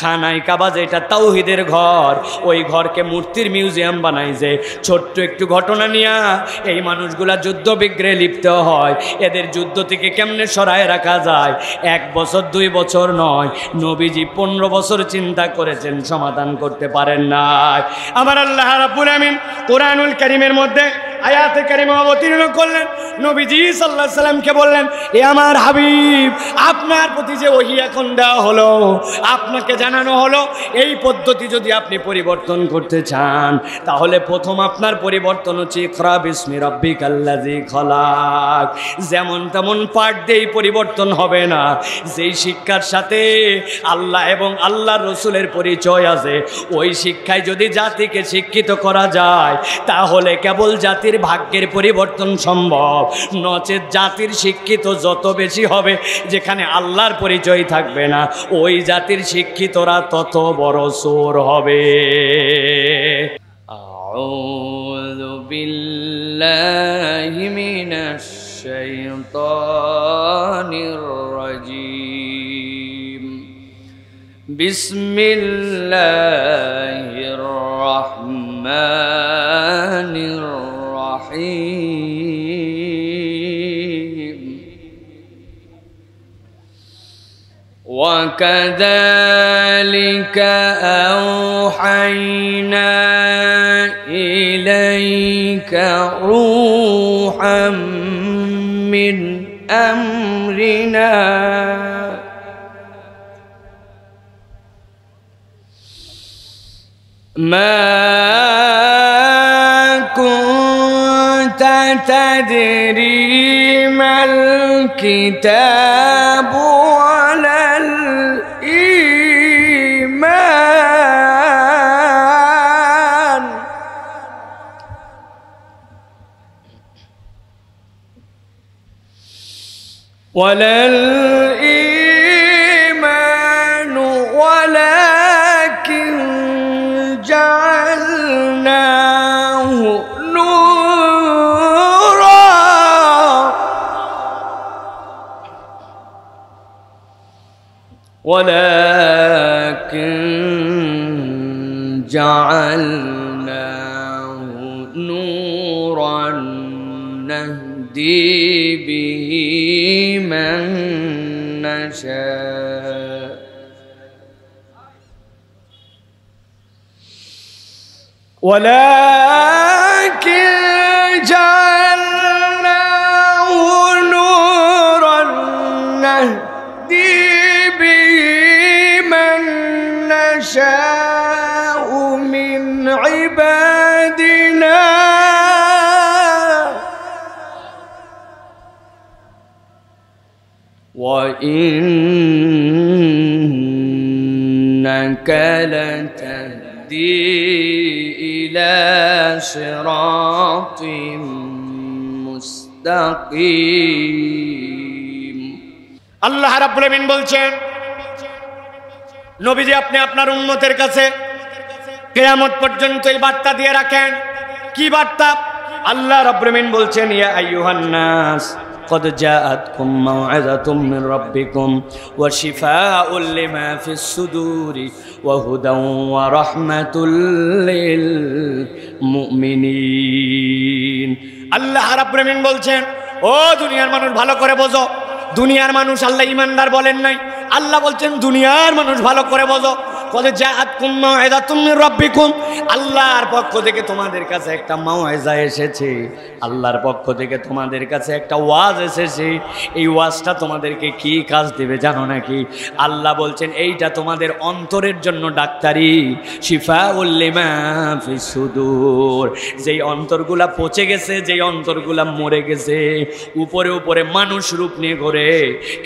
খানায় কাবা যেটা তাওহীদের ঘর, ওই ঘরকে মূর্তির মিউজিয়াম বানাই যে। ছোট্ট একটু ঘটনা নিয়ে এই মানুষগুলা যুদ্ধ বিগ্রহে লিপ্ত হয়। এদের যুদ্ধ থেকে কেমনে সরায় রাখা যায়? 1 বছর 2 বছর নয়, নবীজি 15 বছর চিন্তা করেছেন, সমাধান করতে পারেন নাই। আমার আল্লাহ রাব্বুল আমিন কোরআনুল কারীমের মধ্যে আয়াতে কারিমা অবতীর্ণ করলেন। নবীজি সাল্লাল্লাহু আলাইহি সাল্লামকে বললেন, এ আমার হাবিব, আপনার প্রতি যে ওহী এখন দেওয়া হলো, আপনাকে জানানো হলো, এই পদ্ধতি যদি আপনি পরিবর্তন করতে চান, তাহলে প্রথম আপনার পরিবর্তন হচ্ছে ইকরা বিসমি রাব্বিকাল্লাযী খলাক। যেমন তেমন পাঠ দিয়ে পরিবর্তন হবে না। যেই শিক্ষার সাথে আল্লাহ এবং আল্লাহর রসুলের পরিচয় আছে, ওই শিক্ষায় যদি জাতিকে শিক্ষিত করা যায়, তাহলে কেবল জাতির ভাগ্যের পরিবর্তন সম্ভব। নচেত জাতির শিক্ষিত যত বেশি হবে, যেখানে আল্লাহর পরিচয় থাকবে না, ওই জাতির শিক্ষিতরা তত বড় চোর হবে। আউযু বিল্লাহি মিনাশ শাইতানির রাজীম। বিসমিল্লাহির রাহমানির রহিম। ওয়াকাযালিকা আওহাইনা ইলাইকা রূহাম মিন আমরিনা মা কুনতা তাদরি মাল কিতাবু ওয়ালাল ঈমান ওয়ালাল ঈমান ওয়ালাকিন জাআলনাহু নূরা ওয়ালাকিন জাআলনাহু নূরান নাহদি বিহি মান নাশা ولكن جعلناه نورا نهدي به من نشاء من عبادنا وإنك لتهدي إلى صراط মুস্তাকিম। আল্লাহ রাব্বুল আমিন বলছেন, নবীজি আপনি আপনার উম্মতের কাছে কিয়ামত পর্যন্ত এই বার্তা দিয়ে রাখেন। কি বার্তা? আল্লাহ রাব্বুল আমিন বলছেন, ইয়া আইয়ুহান নাস قد جاءتكم موعظة من ربكم وشفاء لما في الصدور وهدى ورحمة للمؤمنين। আল্লাহ রাব্বুল আমিন বলছেন, ও দুনিয়ার মানুষ ভালো করে বোঝো। দুনিয়ার মানুষ আল্লাহ ঈমানদার বলেন নাই, আল্লাহ বলছেন দুনিয়ার মানুষ ভালো করে বোঝো। কদ জাআতকুম মাউইযাতুম মির রাব্বিকুম, আল্লাহর পক্ষ থেকে তোমাদের কাছে একটা মাউইযা এসেছে, আল্লাহর পক্ষ থেকে তোমাদের কাছে একটা ওয়াজ এসেছে। এই ওয়াজটা তোমাদেরকে কি কাজ দেবে জানো নাকি? আল্লাহ বলছেন এইটা তোমাদের অন্তরের জন্য ডাক্তারি, শিফাউল লিমা ফিস সুদূর। যেই অন্তরগুলা পচে গেছে, যেই অন্তরগুলা মরে গেছে, উপরে উপরে মানুষ রূপ নিয়ে ঘোরে,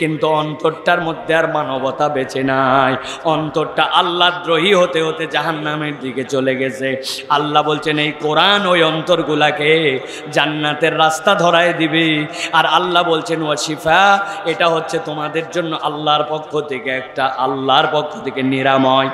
কিন্তু অন্তরটার মধ্যে আর মানবতা বেঁচে নাই। অন্তরটা আল্লাহদ্রোহী হতে হতে জাহান্নামের দিকে চলে গেছে। আল্লাহ বলছেন এই কোরআন ওই অন্তরগুলাকে জান্নাতের রাস্তা ধরায় দিবে। আর আল্লাহ বলছেন ওয়া শিফা, এটা হচ্ছে তোমাদের জন্য আল্লাহর পক্ষ থেকে একটা, আল্লাহর পক্ষ থেকে নিরাময়।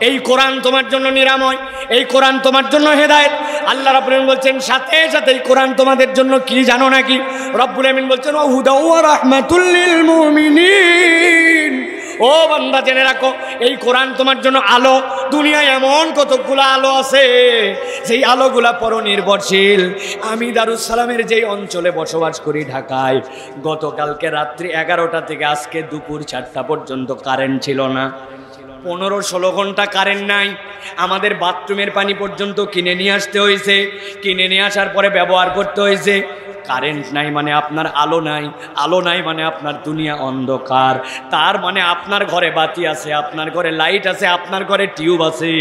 এই কোরআন তোমার জন্য নিরাময়, এই কোরআন তোমার জন্য হেদায়েত। আল্লাহ রাব্বুল আমিন বলছেন সাথে সাথে এই কোরআন তোমাদের জন্য কি জানো নাকি? রব্বুল আমিন বলছেন ওয়া হুদা ওয়া রাহমাতুল লিল মুমিনিন ও বান্দা জেনে রাখো, এই কোরআন তোমার জন্য আলো। দুনিয়ায় এমন কতগুলো আলো আছে, সেই আলোগুলা পরনির্ভরশীল। আমি দারুস সালামের যেই অঞ্চলে বসবাস করি ঢাকায়, গতকালকে রাত্রি 11টা থেকে আজকে দুপুর 4টা পর্যন্ত কারেন্ট ছিল না। 15-16 ঘন্টা কারেন্ট নাই। আমাদের বাথরুমের পানি পর্যন্ত কিনে নিয়ে আসতে হয়েছে, কিনে নিয়ে আসার পরে ব্যবহার করতে হয়েছে। কারেন্ট নাই মানে আপনার আলো নাই, আলো নাই মানে আপনার দুনিয়া অন্ধকার। তার মানে আপনার ঘরে বাতি আছে, আপনার ঘরে লাইট আছে, আপনার ঘরে টিউব আছে,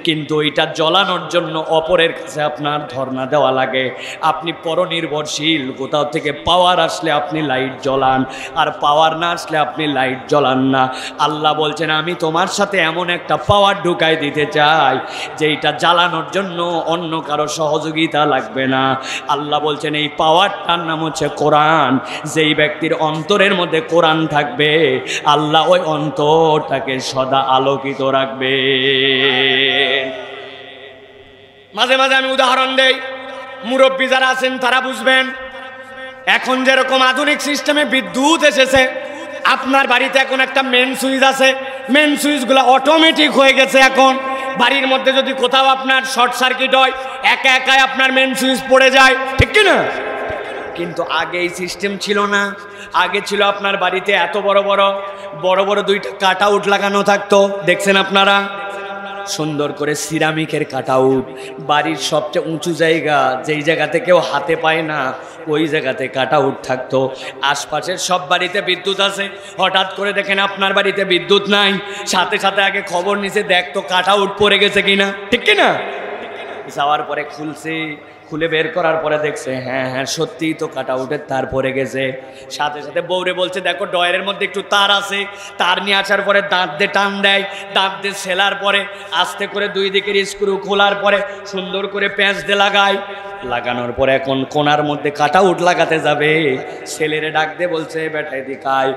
কিন্তু ওইটা জ্বলানোর জন্য অপরের কাছে আপনার ধর্ণা দেওয়া লাগে। আপনি পরনির্ভরশীল, কোথাও থেকে পাওয়ার আসলে আপনি লাইট জ্বলান, আর পাওয়ার না আসলে আপনি লাইট জ্বলান না। আল্লাহ বলছেন আমি তোমার সাথে এমন একটা পাওয়ার ঢুকাই দিতে চাই যেইটা জ্বালানোর জন্য অন্য কারো সহযোগিতা লাগবে না। আল্লাহ বলছেন এই পাওয়ারটার নাম হচ্ছে কোরআন। যেই ব্যক্তির অন্তরের মধ্যে কোরআন থাকবে, আল্লাহ ওই অন্তরটাকে সদা আলোকিত রাখবে। মাঝে মাঝে আমি উদাহরণ দেই, মুরব্বী যারা আছেন তারা বুঝবেন। এখন যেরকম আধুনিক সিস্টেমে বিদ্যুৎ এসেছে, আপনার বাড়িতে এখন একটা মেন সুইচ আছে, মেন সুইচগুলো অটোমেটিক হয়ে গেছে। এখন বাড়ির মধ্যে যদি কোথাও আপনার শর্ট সার্কিট হয়, একা একাই আপনার মেন সুইচ পড়ে যায়, ঠিক কি না? কিন্তু আগে এই সিস্টেম ছিল না। আগে ছিল আপনার বাড়িতে এত বড় বড় 2টা কাট আউট লাগানো থাকতো, দেখছেন আপনারা? সুন্দর করে সিরামিকের কাট আউট। বাড়ির সবচেয়ে উঁচু জায়গা, যেই জায়গাতে কেউ হাতে পায় না, ওই জায়গাতে কাট আউট থাকতো। আশপাশের সব বাড়িতে বিদ্যুৎ আছে, হঠাৎ করে দেখেন আপনার বাড়িতে বিদ্যুৎ নাই, সাথে সাথে আগে খবর নিছে দেখতো কাট আউট পড়ে গেছে কিনা, ঠিক কিনা? যাওয়ার পরে খুলে বের করার পরে দেখছে হ্যাঁ সত্যিই তো কাট আউটের তার পরে গেছে। সাথে সাথে বউরে বলছে দেখো ডয়ের মধ্যে একটু তার আছে, তার নিয়ে আসার পরে দাঁত দিয়ে টান দেয়, দাঁত দিয়ে সেলার পরে আস্তে করে 2 দিকের স্ক্রু খোলার পরে সুন্দর করে প্যাঁচ দিয়ে লাগানোর পরে এখন কোনার মধ্যে কাট আউট লাগাতে যাবে। ছেলেরে ডাক দিয়ে বলছে বেটা এদিকে আয়,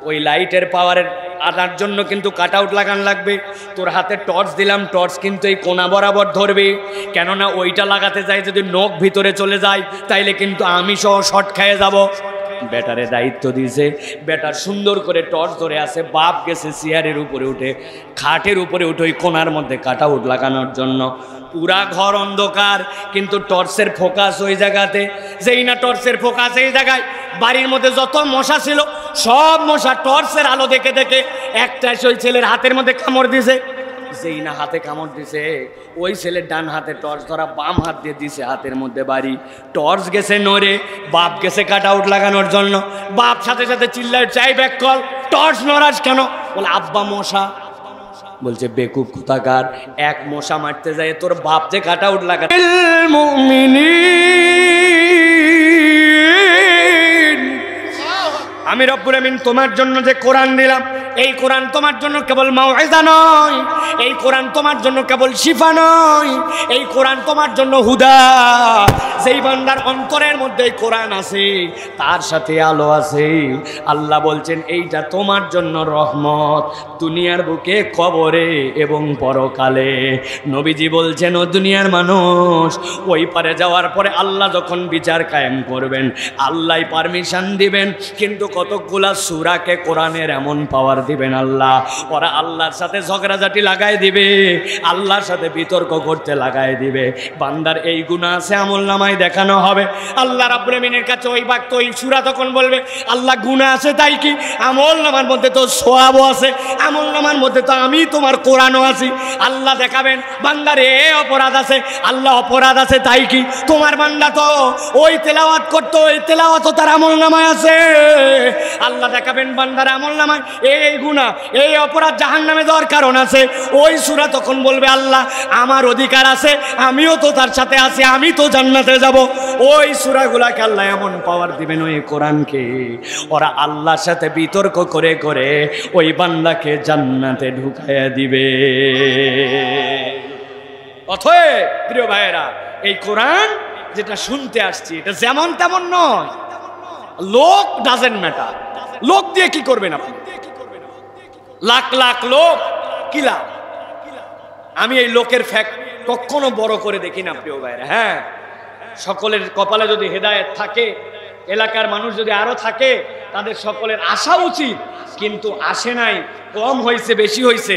ওই লাইটের পাওয়ারের আনার জন্য কিন্তু কাট আউট লাগান লাগবে। তোর হাতে টর্চ দিলাম, টর্চ কিন্তু এই কোনা বরাবর ধরবে, কেননা ওইটা লাগাতে যাই যদি নখ ভিতরে চলে যায় তাইলে কিন্তু আমি সহ শর্ট খেয়ে যাব। বেটারে দায়িত্ব দিয়েছে, বেটার সুন্দর করে টর্চ ধরে আছে। বাপ গেছে চেয়ারের উপরে উঠে, খাটের উপরে উঠে ওই কোনার মধ্যে কাট আউট লাগানোর জন্য। পুরা ঘর অন্ধকার, কিন্তু টর্চের ফোকাস ওই জায়গাতে। যেই না টর্চের ফোকাস এই জায়গায়, বাড়ির মধ্যে যত মশা ছিল সব মশা টর্চের আলো দেখে দেখে একটা ওই ছেলের হাতের মধ্যে কামড় দিছে। যেই না হাতে কামড় দিছে, ওই ছেলের ডান হাতে টর্চ ধরা, বাম হাত দিয়ে দিছে হাতের মধ্যে বাড়ি। টর্চ গেছে নড়ে, বাপ গেছে কাট আউট লাগানোর জন্য। বাপ সাথে সাথে চিল্লায় চাই ব্যাক কল, টর্চ নড়াস কেন? বলে আব্বা মশা। বলছে বেকুব কোথাকার, এক মশা মারতে যায় তোর বাপ যে কাট আউট লাগা। আমি রব্বুল আমিন তোমার জন্য যে কোরআন দিলাম, এই কোরআন তোমার জন্য কেবল মাউইজা নয়, এই কোরআন তোমার জন্য কেবল শিফা নয়, এই কোরআন তোমার জন্য হুদা। যেই বান্দার অন্তরের মধ্যে কোরআন আছে তার সাথে আলো আছে। আল্লাহ বলছেন এইটা তোমার জন্য রহমত, দুনিয়ার বুকে, কবরে এবং পরকালে। নবীজি বলছেন ও দুনিয়ার মানুষ, ওই পারে যাওয়ার পরে আল্লাহ যখন বিচার কায়েম করবেন, আল্লাহ পারমিশন দিবেন, কিন্তু কতগুলা সূরাকে কোরআনের এমন পাওয়ার দিবেন আল্লাহ, ওরা আল্লাহর সাথে ঝগড়াঝাটি লাগাই দিবে, আল্লাহর সাথে বিতর্ক করতে লাগাই দিবে। বান্দার এই গুনাহ আছে, আমল নামায় দেখানো হবে। আল্লাহ রাব্বুল আমিনের কাছে ওই বাক্য, ওই সূরা তখন বলবে আল্লাহ গুনাহ আছে তাই কি, আমল নামার মধ্যে তো সওয়াবও আছে, আমল নামার মধ্যে তো আমি তোমার কোরআনও আছি। আল্লাহ দেখাবেন বান্দার এ অপরাধ আছে, আল্লাহ অপরাধ আছে তাই কি, তোমার বান্দা তো ওই তেলাওয়াত করতো, ওই তেলাওয়াতও তার আমল নামায় আছে। আল্লাহ দেখাবেন বান্দার আমল নামায় এই গুনাহ, এই অপরাধ জাহান্নামে যাওয়ার কারণ আছে। ওই সূরা তখন বলবে আল্লাহ আমার অধিকার আছে, আমিও তো তার সাথে আছি, আমি তো জান্নাতে যাব। ওই সূরাগুলাকে আল্লাহ এমন পাওয়ার দিবেন ওই কোরআনকে, ওরা আল্লাহর সাথে বিতর্ক করে করে ওই বান্দাকে জান্নাতে ঢুকাইয়া দিবে। অতএব প্রিয় ভাইয়েরা, এই কোরআন যেটা শুনতে আসছি এটা যেমন তেমন নয়। লোক ডাজেন্ট ম্যাটার। লোক দিয়ে কি করবেন আপনি? লাখ লাখ লোক কি লাভ? আমি এই লোকের ফ্যাক্ট কখনো বড় করে দেখি না প্রিয় ভাইরা। হ্যাঁ, সকলের কপালে যদি হেদায়েত থাকে এলাকার মানুষ যদি আরো থাকে তাদের সকলের আসা উচিত, কিন্তু আসে নাই, কম হয়েছে বেশি হয়েছে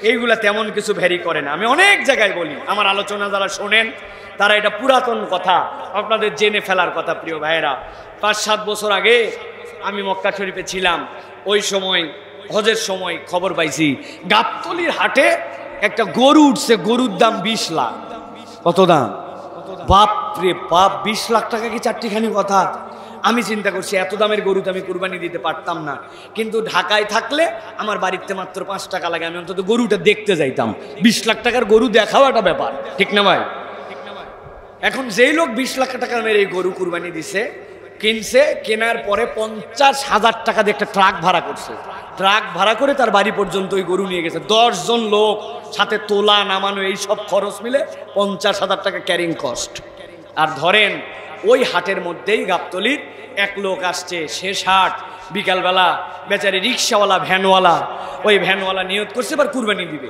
এইগুলা তেমন কিছু ভ্যারি করে না। আমি অনেক জায়গায় বলি, আমার আলোচনা যারা শোনেন তারা এটা পুরাতন কথা আপনাদের জেনে ফেলার কথা। প্রিয় ভাইয়েরা, 5-7 বছর আগে আমি মক্কা শরীফে ছিলাম। ওই সময় হজের সময় খবর পাইছি গাবতলীর হাটে একটা গরু উঠছে, গরুর দাম 20 লাখ। কত দাম? বাপ রে বাপ, 20 লাখ টাকা কি চারটিখানি কথা? আমি চিন্তা করছি এত দামের গরু তো আমি কুরবানি দিতে পারতাম না, কিন্তু ঢাকায় থাকলে আমার বাড়িতে মাত্র 5 টাকা লাগে, আমি অন্তত গরুটা দেখতে যাইতাম। 20 লাখ টাকার গরু দেখাও একটা ব্যাপার, ঠিক না ভাই? এখন যেই লোক 20 লাখ টাকার মেরে এই গরু কুরবানি দিছে, কিনছে, কেনার পরে 50,000 টাকা দিয়ে একটা ট্রাক ভাড়া করছে, ট্রাক ভাড়া করে তার বাড়ি পর্যন্ত ওই গরু নিয়ে গেছে। 10 জন লোক সাথে তোলা নামানো এই সব খরচ মিলে 50,000 টাকা ক্যারিং কস্ট। আর ধরেন ওই হাটের মধ্যেই গাবতলীর এক লোক আসছে, শেষ হাট, বিকালবেলা বেচারি রিক্সাওয়ালা ভ্যানওয়ালা, ওই ভ্যানওয়ালা নিয়ত করছে এবার কুরবানি দিবে।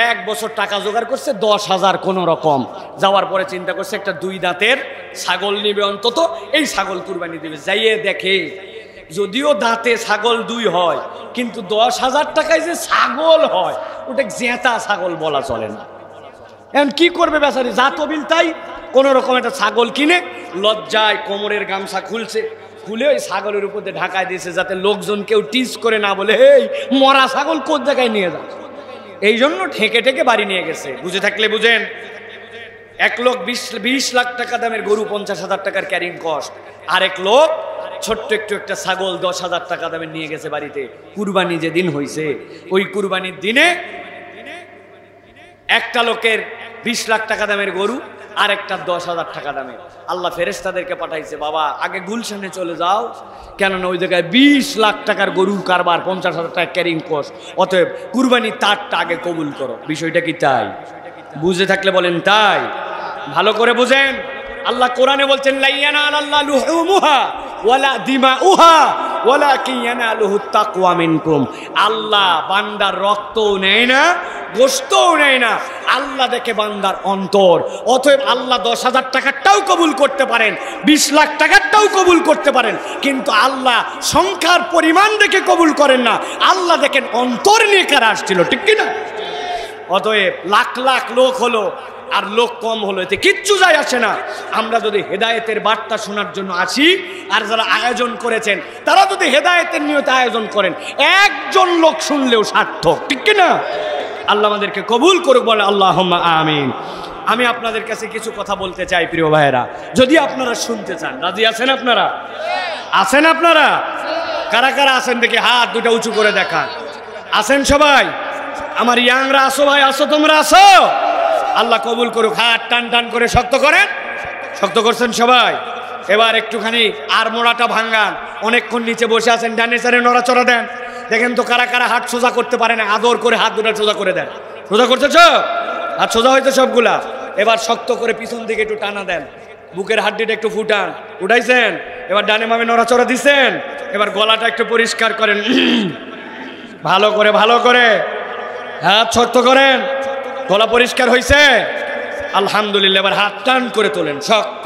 1 বছর টাকা জোগাড় করছে 10,000 কোনো রকম। যাওয়ার পরে চিন্তা করছে একটা 2 দাঁতের ছাগল নিবে অন্তত, এই ছাগল কুরবানি দিবে। যাইয়ে দেখে যদিও দাঁতে ছাগল 2 হয়, কিন্তু 10,000 টাকায় যে ছাগল হয় ওটা জেতা ছাগল বলা চলে না। এখন কি করবে বেচারি, যা তবিল তাই কোন রকম একটা ছাগল কিনে লজ্জায় কোমরের গামছা খুলছে, খুলে ওই ছাগলের উপর দিয়ে ঢাকায় দিয়েছে যাতে লোকজন কেউ টিজ করে না বলে এই মরা ছাগল কোন জায়গায় নিয়ে যাচ্ছে। এই জন্য ঠেকে ঠেকে বাড়ি নিয়ে গেছে। বুঝে থাকলে বুঝেন, এক লোক 20 লাখ টাকা দামের গরু, 50,000 টাকার ক্যারিং কস্ট, আরেক লোক ছোট্ট একটু একটা ছাগল 10,000 টাকা দামের নিয়ে গেছে বাড়িতে। কুরবানি যেদিন হয়েছে ওই কুরবানির দিনে একটা লোকের 20 লাখ টাকা দামের গরু, আর একটা 10,000 টাকা দামের। আল্লাহ ফেরেশতাদেরকে পাঠাইছে, বাবা আগে গুলশানে চলে যাও, কেননা ওই জায়গায় 20 লাখ টাকার গরুর কারবার, 50,000 টাকা ক্যারিং কস্ট, অতএব কুরবানি তারটা আগে কবুল করো। বিষয়টা কি তাই? বুঝে থাকলে বলেন তাই। ভালো করে বুঝেন, আল্লাহ কোরআনে বলছেন লাইয়ানা আল্লাহ লুহুমুহা ওয়ালা দিমাউহা ওয়ালাকিন ইয়ানালুহুত তাকওয়া মিনকুম। আল্লাহ বান্দার রক্তও নেয় না, গোশতও নেয় না, আল্লাহ দেখে বান্দার অন্তর। অতএব আল্লাহ 10,000 টাকারটাও কবুল করতে পারেন, 20 লাখ টাকারটাও কবুল করতে পারেন, কিন্তু আল্লাহ সংখ্যার পরিমাণ দেখে কবুল করেন না, আল্লাহ দেখেন অন্তর নিয়ে কারা আসছিল, ঠিক কিনা? অতএব লাখ লাখ লোক হলো আর লোক কম হলো, এতে কিচ্ছু যায় আসে না। আমরা যদি হেদায়েতের বার্তা শোনার জন্য আসি, আর যারা আয়োজন করেছেন তারা যদি হেদায়েতের নিয়তে আয়োজন করেন, একজন লোক শুনলেও সার্থক, ঠিক কিনা? আল্লাহ আমাদেরকে কবুল করুক, বলে আল্লাহুম্মা আমিন। আমি আপনাদের কাছে কিছু কথা বলতে চাই প্রিয় ভাইয়েরা, যদি আপনারা শুনতে চান। রাজি আছেন আপনারা? আছেন আপনারা? কারা কারা আছেন দেখি হাত দুটো উঁচু করে দেখান। আছেন সবাই? আমার ইয়াংরা আসো ভাই, আসো, তোমরা আসো। আল্লাহ কবুল করুক। হাত টান টান করে শক্ত করেন। শক্ত করছেন সবাই? এবার একটুখানি আর মোড়াটা ভাঙ্গান। অনেকক্ষণ নিচে বসে আছেন, ডানে সারে নড়াচড়া দেন। দেখেন তো কারা কারা হাত সোজা করতে পারে না, আদর করে হাত দুটা সোজা করে দেন। সোজা করতেছ? হাত সোজা হয়েছে সবগুলা? এবার শক্ত করে পিছন দিকে একটু টানা দেন, বুকের হাড্ডিটা একটু ফুটান। উঠাইছেন? এবার ডানে মামে নড়াচড়া দিচ্ছেন। এবার গলাটা একটু পরিষ্কার করেন, ভালো করে ভালো করে হাত শক্ত করেন। গলা পরিষ্কার হয়েছে? আলহামদুলিল্লাহ। এবার হাত টান করে তোলেন শক্ত।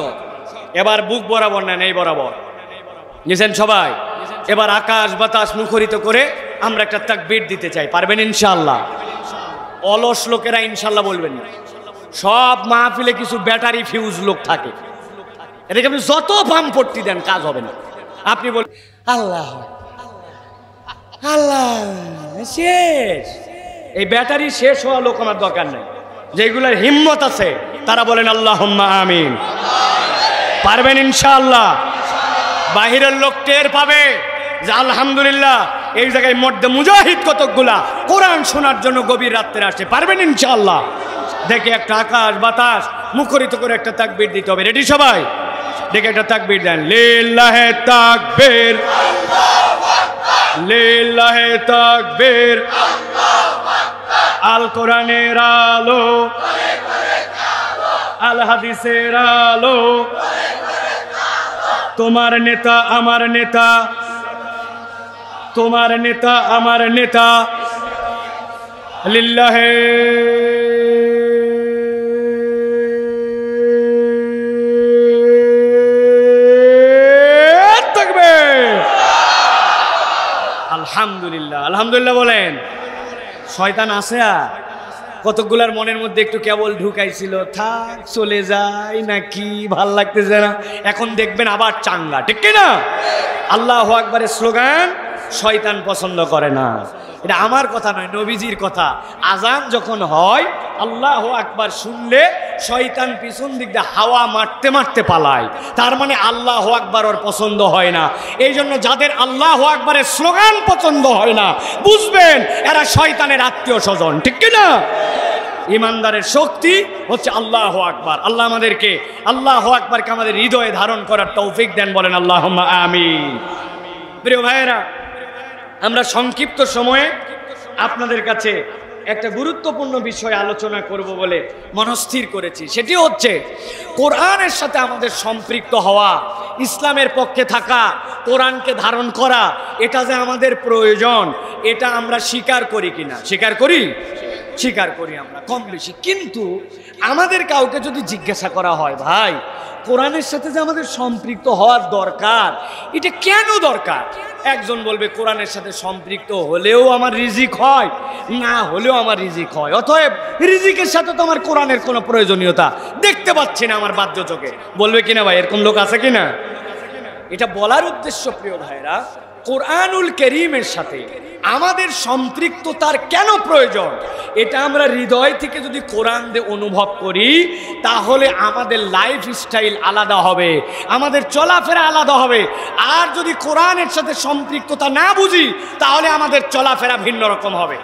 এবার বুক বরাবর নেন, এই বরাবর নিছেন সবাই। এবার আকাশ বাতাস মুখরিত করে আমরা একটা তাকবীর দিতে চাই। পারবেন ইনশাআল্লাহ? অলস লোকেরা ইনশাআল্লাহ বলবেন না। সব মাহফিলে কিছু ব্যাটারি ফিউজ লোক থাকে, এটাকে আপনি যত বাম পট্টি দেন কাজ হবে না। আপনি বলেন আল্লাহ আল্লাহ, শেষ। এই ব্যাটারি শেষ হওয়া লোক আমার দরকার নেই। যেগুলোর হিম্মত আছে তারা বলেন আল্লাহুম্মা আমিন। পারবেন ইনশাআল্লাহ? বাহিরের লোক টের পাবে যে আলহামদুলিল্লাহ এই জায়গায় মধ্যে মুজাহিদ কতকগুলা কোরআন শোনার জন্য গভীর রাত্রে আসছে। পারবেন ইনশাআল্লাহ? দেখে একটা আকাশ বাতাস মুখরিত করে একটা তাকবীর দিতে হবে। রেডি সবাই? দেখে একটা তাকবীর দেন। লিল্লাহে তাকবীর, লিল্লাহে তাকবীর। আল কোরআনের আলো, আল হাদিসের আলো, তোমার নেতা আমার নেতা, তোমার নেতা আমার নেতা। লিল্লাহে আলহামদুলিল্লাহ বলেন। শয়তান আছে আর কতগুলার মনের মধ্যে একটু কেবল ঢুকাইছিল, থাক চলে যায় নাকি, ভাল লাগতেছে না, এখন দেখবেন আবার চাঙ্গা, ঠিক না? আল্লাহু আকবারের স্লোগান শয়তান পছন্দ করে না। এটা আমার কথা নয়, নবীজির কথা। আজান যখন হয় আল্লাহু আকবার শুনলে শয়তান পিছন দিক দিয়ে হাওয়া মারতে মারতে পালায়, তার মানে আল্লাহু আকবার ওর পছন্দ হয় না। এই জন্য যাদের আল্লাহু আকবারের স্লোগান পছন্দ হয় না, বুঝবেন এরা শয়তানের আত্মীয় স্বজন, ঠিক না? ইমানদারের শক্তি হচ্ছে আল্লাহু আকবার। আল্লাহ আমাদেরকে আল্লাহু আকবারকে আমাদের হৃদয়ে ধারণ করার তৌফিক দেন, বলেন আল্লাহুম্মা আমিন। প্রিয় ভাইয়েরা, আমরা সংক্ষিপ্ত সময়ে আপনাদের কাছে একটা গুরুত্বপূর্ণ বিষয় আলোচনা করব বলে মনস্থির করেছি। সেটি হচ্ছে কোরআনের সাথে আমাদের সম্পৃক্ত হওয়া, ইসলামের পক্ষে থাকা, কোরআনকে ধারণ করা, এটা যে আমাদের প্রয়োজন, এটা আমরা স্বীকার করি কিনা? স্বীকার করি, স্বীকার করি আমরা কম বেশি। কিন্তু আমাদের কাউকে যদি জিজ্ঞাসা করা হয়, ভাই কোরআনের সাথে যে আমাদের সম্পৃক্ত হওয়ার দরকার, এটা কেন দরকার? একজন বলবে কোরআনের সাথে সম্পৃক্ত হলেও আমার রিজিক হয়, না হলেও আমার রিজিক হয়, অতএব রিজিকের সাথে তো আমার কোরআনের কোনো প্রয়োজনীয়তা দেখতে পাচ্ছি না আমার বাহ্য চোখে। বলবে কিনা ভাই? এরকম লোক আছে কিনা? এটা বলার উদ্দেশ্য প্রিয় ভাইরা, কোরআনুল কারীমের সাথে আমাদের সম্পৃক্ততার কেন প্রয়োজন, এটা আমরা হৃদয় থেকে যদি কোরআন দিয়ে অনুভব করি, তাহলে আমাদের লাইফ স্টাইল আলাদা হবে, আমাদের চলাফেরা আলাদা হবে। আর যদি কোরআনের সাথে সম্পৃক্ততা না বুঝি, তাহলে আমাদের চলাফেরা ভিন্ন রকম হবে।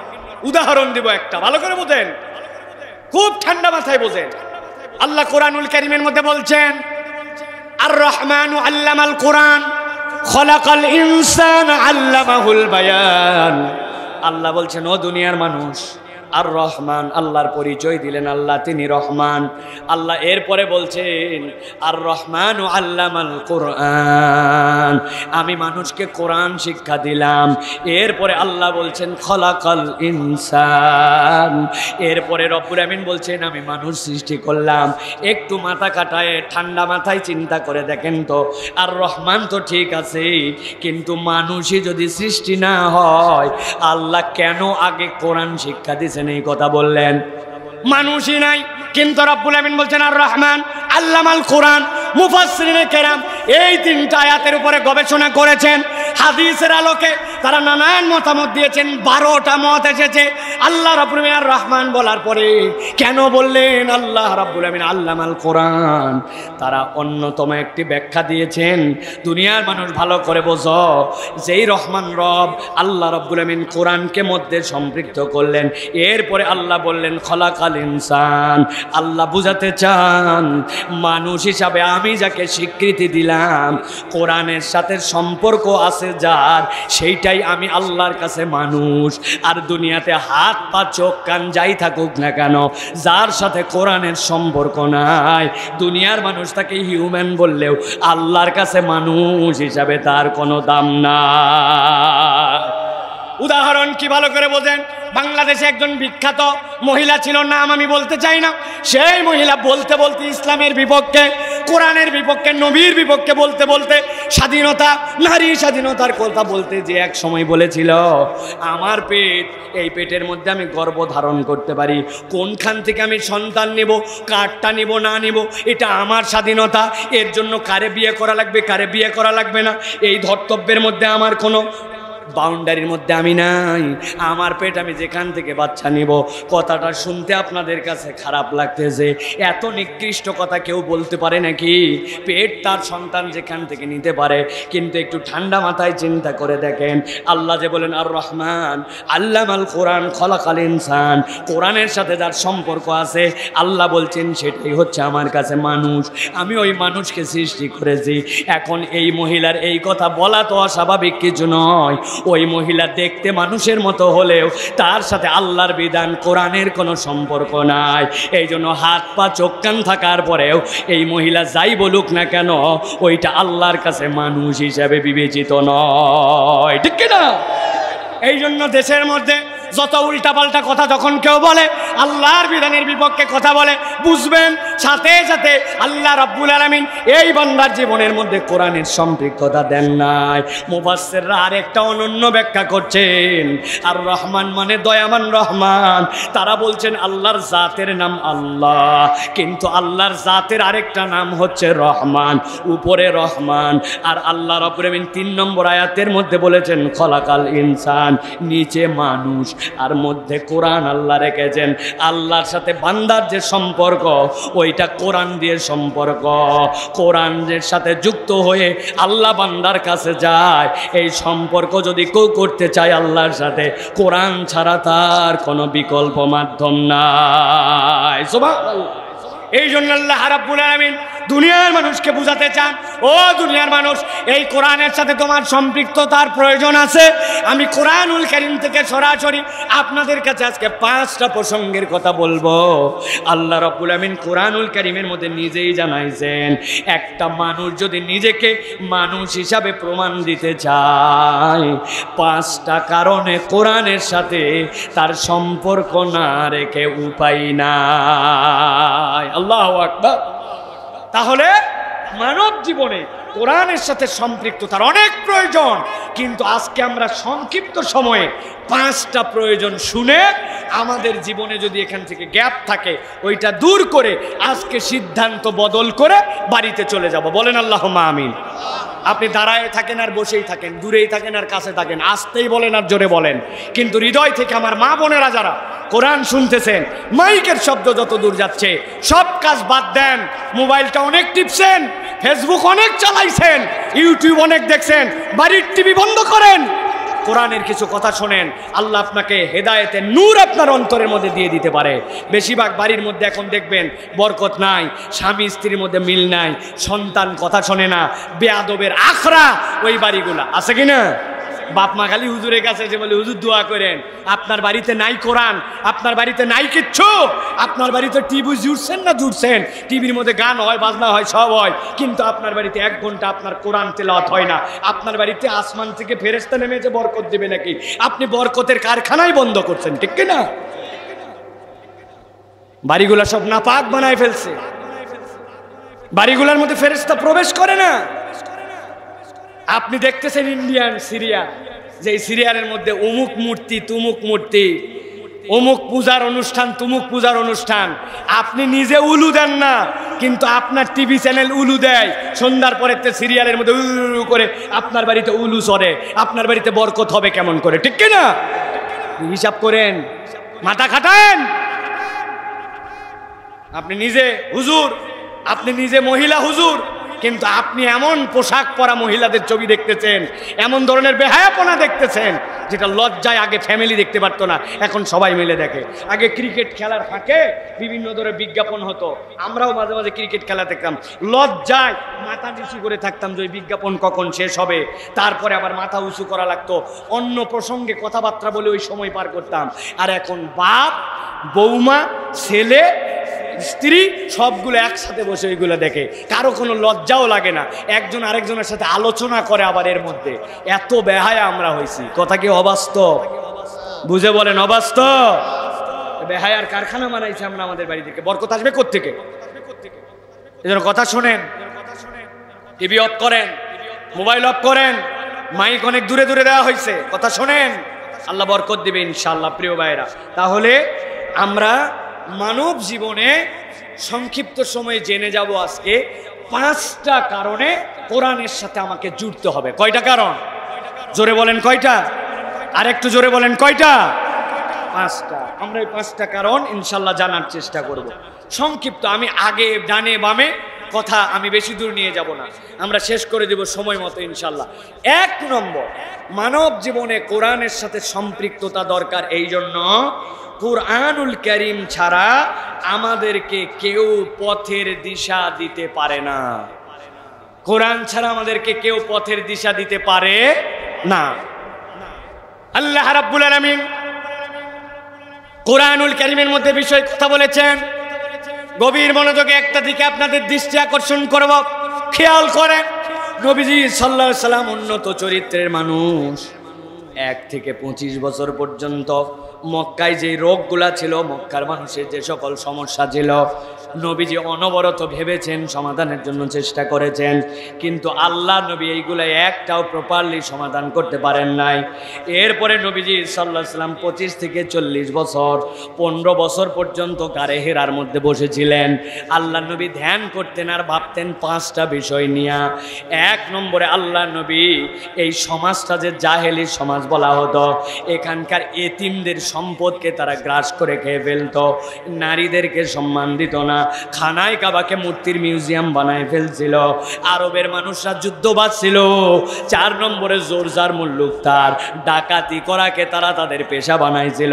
উদাহরণ দিব একটা, ভালো করে বোঝেন, খুব ঠান্ডা মাথায় বোঝেন। আল্লাহ কোরআনুল কারীমের মধ্যে বলছেন, আর রহমানু আল্লামাল কোরআন খলাকাল ইনসান আল্লামাহুল বায়ান। আল্লাহ বলছেন, ও দুনিয়ার মানুষ, আর রহমান, আল্লাহর পরিচয় দিলেন, আল্লাহ তিনি রহমান। আল্লাহ এরপরে বলছেন, আর রহমান ও আল্লামাল কোরআন, আমি মানুষকে কোরআন শিক্ষা দিলাম। এরপরে আল্লাহ বলছেন খলাকাল ইনসান। এরপরে রব্বুল আমিন বলছেন, আমি মানুষ সৃষ্টি করলাম। একটু মাথা কাটায় ঠান্ডা মাথায় চিন্তা করে দেখেন তো, আর রহমান তো ঠিক আছে, কিন্তু মানুষই যদি সৃষ্টি না হয়, আল্লাহ কেন আগে কোরআন শিক্ষা দিয়েছেন? এই কথা বললেন, মানুষই নাই, কিন্তু রব্বুল আমিন বলছেন আর রহমান আল্লামাল কোরআন। মুফাসসিরিনে কেরাম এই তিনটা আয়াতের উপরে গবেষণা করেছেন, হাদিসের আলোকে তারা নানান মতামত দিয়েছেন, 12টা মত এসেছে। আল্লাহ রাব্বুল আমিন আর রহমান বলার পরে কেন বললেন আল্লাহ রাব্বুল আমিন আল্লামাল কোরআন, তারা অন্যতম একটি ব্যাখ্যা দিয়েছেন। দুনিয়ার মানুষ ভালো করে বোঝো, যেই রহমান রব আল্লাহ রাব্বুল আমিন কোরআনকে মধ্যে সম্পৃক্ত করলেন, এরপরে আল্লাহ বললেন খলাকাল ইনসান। আল্লাহ বুঝাতে চান, মানুষ হিসাবে আমি যাকে স্বীকৃতি দিলাম, কোরআনের সাথে সম্পর্ক আছে যার, সেইটাই আমি আল্লাহর কাছে মানুষ। আর দুনিয়াতে হাত পা চোখ কান যাই থাকুক না কেন, যার সাথে কোরআনের সম্পর্ক নাই, দুনিয়ার মানুষ তাকে হিউম্যান বললেও আল্লাহর কাছে মানুষ হিসাবে তার কোনো দাম নাই। উদাহরণ কি ভালো করে বোঝেন। বাংলাদেশে একজন বিখ্যাত মহিলা ছিল, নাম আমি বলতে চাই না। সেই মহিলা বলতে বলতে ইসলামের বিপক্ষে, কোরআনের বিপক্ষে, নবীর বিপক্ষে বলতে বলতে স্বাধীনতা, নারী স্বাধীনতার কথা বলতে যে এক সময় বলেছিল, আমার পেট, এই পেটের মধ্যে আমি গর্ভ ধারণ করতে পারি, কোনখান থেকে আমি সন্তান নেব, কারটা নিব না নিব, এটা আমার স্বাধীনতা। এর জন্য কারে বিয়ে করা লাগবে, কারে বিয়ে করা লাগবে না, এই ধর্তব্যের মধ্যে আমার কোনো বাউন্ডারির মধ্যে আমি নাই। আমার পেট, আমি যেখান থেকে বাচ্চা নিব। কথাটা শুনতে আপনাদের কাছে খারাপ লাগতেছে, এত নিকৃষ্ট কথা কেউ বলতে পারে নাকি? পেট তার সন্তান যেখান থেকে নিতে পারে, কিন্তু একটু ঠান্ডা মাথায় চিন্তা করে দেখেন, আল্লাহ যে বলেন আর রহমান আল্লামাল কোরআন খলাকাল ইনসান, কোরআনের সাথে যার সম্পর্ক আছে, আল্লাহ বলছেন সেটাই হচ্ছে আমার কাছে মানুষ, আমি ওই মানুষকে সৃষ্টি করেছি। এখন এই মহিলার এই কথা বলা তো অস্বাভাবিক কিছু নয়। ওই মহিলা দেখতে মানুষের মতো হলেও তার সাথে আল্লাহর বিধান, কোরআনের কোনো সম্পর্ক নাই। এই জন্য হাত পা চোখ কান থাকার পরেও এই মহিলা যাই বলুক না কেন, ওইটা আল্লাহর কাছে মানুষ হিসাবে বিবেচিত নয়, ঠিক কিনা? এই জন্য দেশের মধ্যে যত উল্টাপাল্টা কথা যখন কেউ বলে, আল্লাহর বিধানের বিপক্ষে কথা বলে, বুঝবেন সাথে সাথে আল্লাহ রাব্বুল আলামিন এই বান্দার জীবনের মধ্যে কোরআনের সম্পৃক্ততা দেন নাই। মুফাসসিররা আরেকটা অনন্য ব্যাখ্যা করছেন, আর রহমান মানে দয়াবান রহমান। তারা বলছেন আল্লাহর জাতের নাম আল্লাহ, কিন্তু আল্লাহর জাতের আরেকটা নাম হচ্ছে রহমান, উপরে রহমান। আর আল্লাহ রাব্বুল আলামিন 3 নম্বর আয়াতের মধ্যে বলেছেন খলাকাল ইনসান, নিচে মানুষ, আর মধ্যে কোরআন আল্লাহ রেখেছেন। আল্লাহর সাথে বান্দার যে সম্পর্ক ওইটা কোরআন দিয়ে সম্পর্ক। কোরআনের সাথে যুক্ত হয়ে আল্লাহ বান্দার কাছে যায়। এই সম্পর্ক যদি কেউ করতে চায় আল্লাহর সাথে, কোরআন ছাড়া তার কোনো বিকল্প মাধ্যম নাই। সুবহানাল্লাহ। এই জন্য আল্লাহ রাব্বুল আলামিন দুনিয়ার মানুষকে বুঝাতে চান, ও দুনিয়ার মানুষ, এই কোরআনের সাথে তোমার সম্পৃক্ততার প্রয়োজন আছে। আমি কোরআনুল কারীম থেকে সরাসরি আপনাদের কাছে আজকে 5টা প্রসঙ্গের কথা বলবো। আল্লাহ রাব্বুল আলামিন কোরআনুল কারীমের মধ্যে নিজেই জানাইছেন, একটা মানুষ যদি নিজেকে মানুষ হিসাবে প্রমাণ দিতে চায়, 5টা কারণে কোরআনের সাথে তার সম্পর্ক না রেখে উপায় নাই। আল্লাহু আকবার। তাহলে মানব জীবনে কোরআনের সাথে সম্পৃক্ততার অনেক প্রয়োজন, কিন্তু আজকে আমরা সংক্ষিপ্ত সময়ে 5টা প্রয়োজন শুনে আমাদের জীবনে যদি এখান থেকে গ্যাপ থাকে ওইটা দূর করে আজকে সিদ্ধান্ত বদল করে বাড়িতে চলে যাব। বলেন আল্লাহুম্মা আমিন। আপনি দাঁড়ায় থাকেন আর বসেই থাকেন, দূরেই থাকেন আর কাছে থাকেন, আসতেই বলেন আর জোরে বলেন, কিন্তু হৃদয় থেকে আমার মা বোনেরা যারা কোরআন শুনতেছেন, মাইকের শব্দ যত দূর যাচ্ছে সব কাজ বাদ দেন। মোবাইলটা অনেক টিপছেন, ফেসবুক অনেক চালাইছেন, ইউটিউব অনেক দেখছেন, বাড়ির টিভি বন্ধ করেন, কোরআনের কিছু কথা শোনেন। আল্লাহ আপনাকে হেদায়েতের নূর আপনার অন্তরের মধ্যে দিয়ে দিতে পারে। বেশিরভাগ বাড়ির মধ্যে এখন দেখবেন বরকত নাই, স্বামী স্ত্রীর মধ্যে মিল নাই, সন্তান কথা শোনে না, বেয়াদবের আখড়া ওই বাড়িগুলা আছে কিনা? বাপ মা খালি হুজুরের কাছে যে বলে হুজুর দোয়া করেন। আপনার বাড়িতে নাই কোরআন, আপনার বাড়িতে নাই কিচ্ছু। আপনার বাড়িতে টিভি জুড়ছেন না জুড়ছেন, টিভির মধ্যে গান হয়, বাজনা হয়, সব হয়, কিন্তু আপনার বাড়িতে 1 ঘন্টা আপনার কোরআন তেলাওয়াত হয় না। আপনার বাড়িতে আসমান থেকে ফেরেশতা নেমেছে বরকত দিবে নাকি? আপনি বরকতের কারখানাই বন্ধ করছেন, ঠিক কিনা? বাড়িগুলা সব নাপাক বানায় ফেলছে, বাড়িগুলোর মধ্যে ফেরেশতা প্রবেশ করে না। আপনি দেখতেছেন ইন্ডিয়ান সিরিয়াল, যে সিরিয়ালের মধ্যে অমুক মূর্তি তুমুক মূর্তি, অমুক পূজার অনুষ্ঠান তুমুক পূজার অনুষ্ঠান। আপনি নিজে উলু দেন না, কিন্তু আপনার টিভি চ্যানেল উলু দেয়। সন্ধ্যার পরে সিরিয়ালের মধ্যে উলু করে আপনার বাড়িতে উলু চড়ে, আপনার বাড়িতে বরকত হবে কেমন করে? ঠিক কিনা? হিসাব করেন, মাথা খাটান। আপনি নিজে হুজুর, আপনি নিজে মহিলা হুজুর, কিন্তু আপনি এমন পোশাক পরা মহিলাদের ছবি দেখতেছেন, এমন ধরনের বেহায়াপনা দেখতেছেন যেটা লজ্জায় আগে ফ্যামিলি দেখতে পারতো না, এখন সবাই মিলে দেখে। আগে ক্রিকেট খেলার ফাঁকে বিভিন্ন ধরনের বিজ্ঞাপন হতো, আমরাও মাঝে মাঝে ক্রিকেট খেলা দেখতাম, লজ্জায় মাথা নিচু করে থাকতাম যে ওই বিজ্ঞাপন কখন শেষ হবে। তারপরে আবার মাথা উঁচু করা লাগতো, অন্য প্রসঙ্গে কথাবার্তা বলে ওই সময় পার করতাম। আর এখন বাপ, বৌমা, ছেলে, স্ত্রী সবগুলো একসাথে বসে ওইগুলো দেখে, কারো কোনো লজ্জাও লাগে না, একজন আরেকজনের সাথে আলোচনা করে। আবার এর মধ্যে এত বেহায়া আমরা হয়েছি, কথা কি অবাস্তব? বুঝে বলেন অবাস্তব? বেহায়ার কারখানা বানাইছে আমরা আমাদের বাড়ি থেকে। বরকত আসবে কোত্থেকে? এজন্য কথা শোনেন, টিভি অফ করেন, মোবাইল অফ করেন, মাইক অনেক দূরে দূরে দেওয়া হয়েছে, কথা শোনেন, আল্লাহ বরকত দিবে ইনশাআল্লাহ। প্রিয় ভাইরা, তাহলে আমরা মানব জীবনে সংক্ষিপ্ত সময়ে জেনে যাব আজকে 5টা কারণে কোরআনের সাথে আমাকে জুড়তে হবে। কয়টা কারণ? জোরে বলেন কয়টা? আর একটু জোরে বলেন কয়টা? 5টা। আমরা এই 5টা কারণ ইনশাল্লাহ জানার চেষ্টা করব। সংক্ষিপ্ত, আমি আগে ডানে বামে কথা আমি বেশি দূর নিয়ে যাব না, আমরা শেষ করে দেব সময় মতো ইনশাল্লাহ। 1 নম্বর, মানব জীবনে কোরআনের সাথে সম্পৃক্ততা দরকার। এই জন্য কুরআনুল কারীম ছাড়া আমাদেরকে কেউ পথের দিশা দিতে পারে না। কোরআন ছাড়া আমাদেরকে কেউ পথের দিশা দিতে পারে না। আল্লাহ রাব্বুল আলামিন কুরআনুল কারীমের মধ্যে বিষয় কথা বলেছেন, গভীর মনোযোগে একটা দিকে আপনাদের দৃষ্টি আকর্ষণ করব, খেয়াল করেন। নবীজি সাল্লাল্লাহু আলাইহি সাল্লাম উন্নত চরিত্রের মানুষ, 1 থেকে 25 বছর পর্যন্ত মক্কায় যে রোগগুলা ছিল, মক্কার মানুষের যে সকল সমস্যা ছিল, নবীজি অনবরত ভেবেছেন, সমাধানের জন্য চেষ্টা করেছেন, কিন্তু আল্লাহ নবী এইগুলো একটাও প্রপারলি সমাধান করতে পারেন নাই। এরপরে নবীজি সাল্লাল্লাহু আলাইহি সাল্লাম 25 থেকে 40 বছর 15 বছর পর্যন্ত গারে হেরার মধ্যে বসেছিলেন। আল্লাহ নবী ধ্যান করতেন আর ভাবতেন 5টা বিষয় নিয়ে। 1 নম্বরে আল্লাহ নবী এই সমাজটা যে জাহেলি সমাজ বলা হতো, এখানকার এতিমদের সম্পদকে তারা গ্রাস করে খেয়ে ফেলত, নারীদেরকে সম্মান দিত না, খানায় কাবাকে মূর্তির মিউজিয়াম বানায় ফেলছিল, আরবের মানুষরা যুদ্ধবাজ ছিল। 4 নম্বরে জোরজার মুল্লুক তার ডাকাতি করাকে তারা তাদের পেশা বানাইছিল।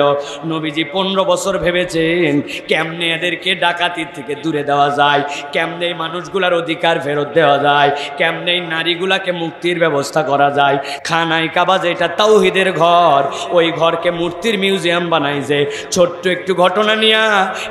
নবীজি 15 বছর ভেবেছেন কেমনে এদেরকে ডাকাতির থেকে দূরে দেওয়া যায়, কেমনে এই মানুষগুলার অধিকার ফেরত দেওয়া যায়, কেমনে এই নারীগুলাকে মুক্তির ব্যবস্থা করা যায়। খানায় কাবা যেটা তাওহীদের ঘর, ওই ঘরকে মূর্তির মিউজিয়াম বানাইছে। ছোট্ট একটু ঘটনা নিয়ে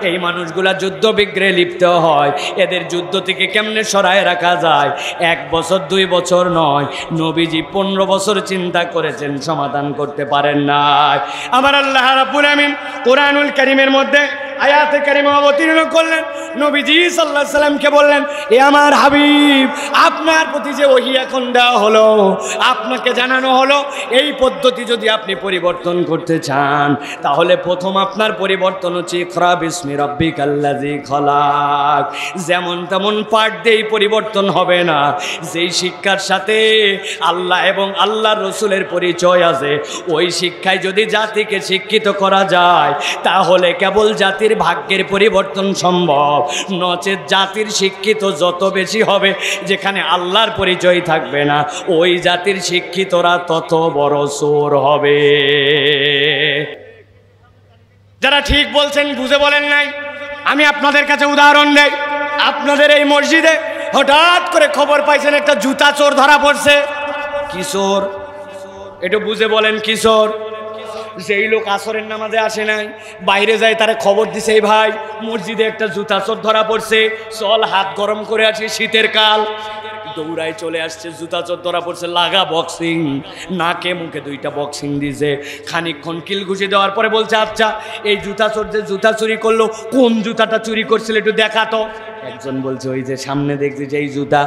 এই মানুষগুলা যুদ্ধ বিগ্রহে লিপ্ত হয়, এদের যুদ্ধ থেকে কেমনে সরায় রাখা যায়। 1 বছর 2 বছর নয়, নবীজি 15 বছর চিন্তা করেছেন, সমাধান করতে পারেন নাই। আমার আল্লাহ রাব্বুল আমিন কোরআনুল কারীমের মধ্যে আয়াতে কারিমা অবতীর্ণ করলেন। নবীজি সাল্লাল্লাহু আলাইহি সাল্লামকে বললেন, এ আমার হাবিব, আপনার প্রতি যে ওহী এখন দেওয়া হলো, আপনাকে জানানো হলো, এই পদ্ধতি যদি আপনি পরিবর্তন করতে চান, তাহলে প্রথম আপনার পরিবর্তন হচ্ছে ইকরা বিসমি রাব্বিকাল্লাযী খলাক। যেমন তেমন পাঠ দিয়ে পরিবর্তন হবে না। যেই শিক্ষার সাথে আল্লাহ এবং আল্লাহর রাসূলের পরিচয় আছে, ওই শিক্ষায় যদি জাতিকে শিক্ষিত করা যায়, তাহলে কেবল জাতির ভাগ্যের পরিবর্তন সম্ভব। নচেত জাতির শিক্ষিত যত বেশি হবে, যেখানে আল্লাহর পরিচয় থাকবে না, ওই জাতির শিক্ষিতরা তত বড় চোর হবে। যারা ঠিক বলছেন বুঝে বলেন নাই, আমি আপনাদের কাছে উদাহরণ দেই। আপনাদের এই মসজিদে হঠাৎ করে খবর পাইছেন একটা জুতা চোর ধরা পড়ছে। কি চোর? একটু বুঝে বলেন, কি চোর? যেই লোক আসরের নামাজে আসে নাই, বাইরে যায়, তারা খবর দিছে, এই ভাই মসজিদে একটা জুতা চোর ধরা পড়ছে, চল হাত গরম করে আসি, শীতের কাল। দৌড়ায় চলে আসছে, জুতা চোর ধরা পড়ছে, লাগা বক্সিং, নাকে মুখে 2টা বক্সিং দিয়েছে। খানিকক্ষণ কিল ঘুষি দেওয়ার পরে বলছে, আচ্ছা এই জুতা চোর যে জুতা চুরি করলো, কোন জুতাটা চুরি করছিল একটু দেখাতো। একজন বলছে, ওই যে সামনে দেখছি যে এই জুতা।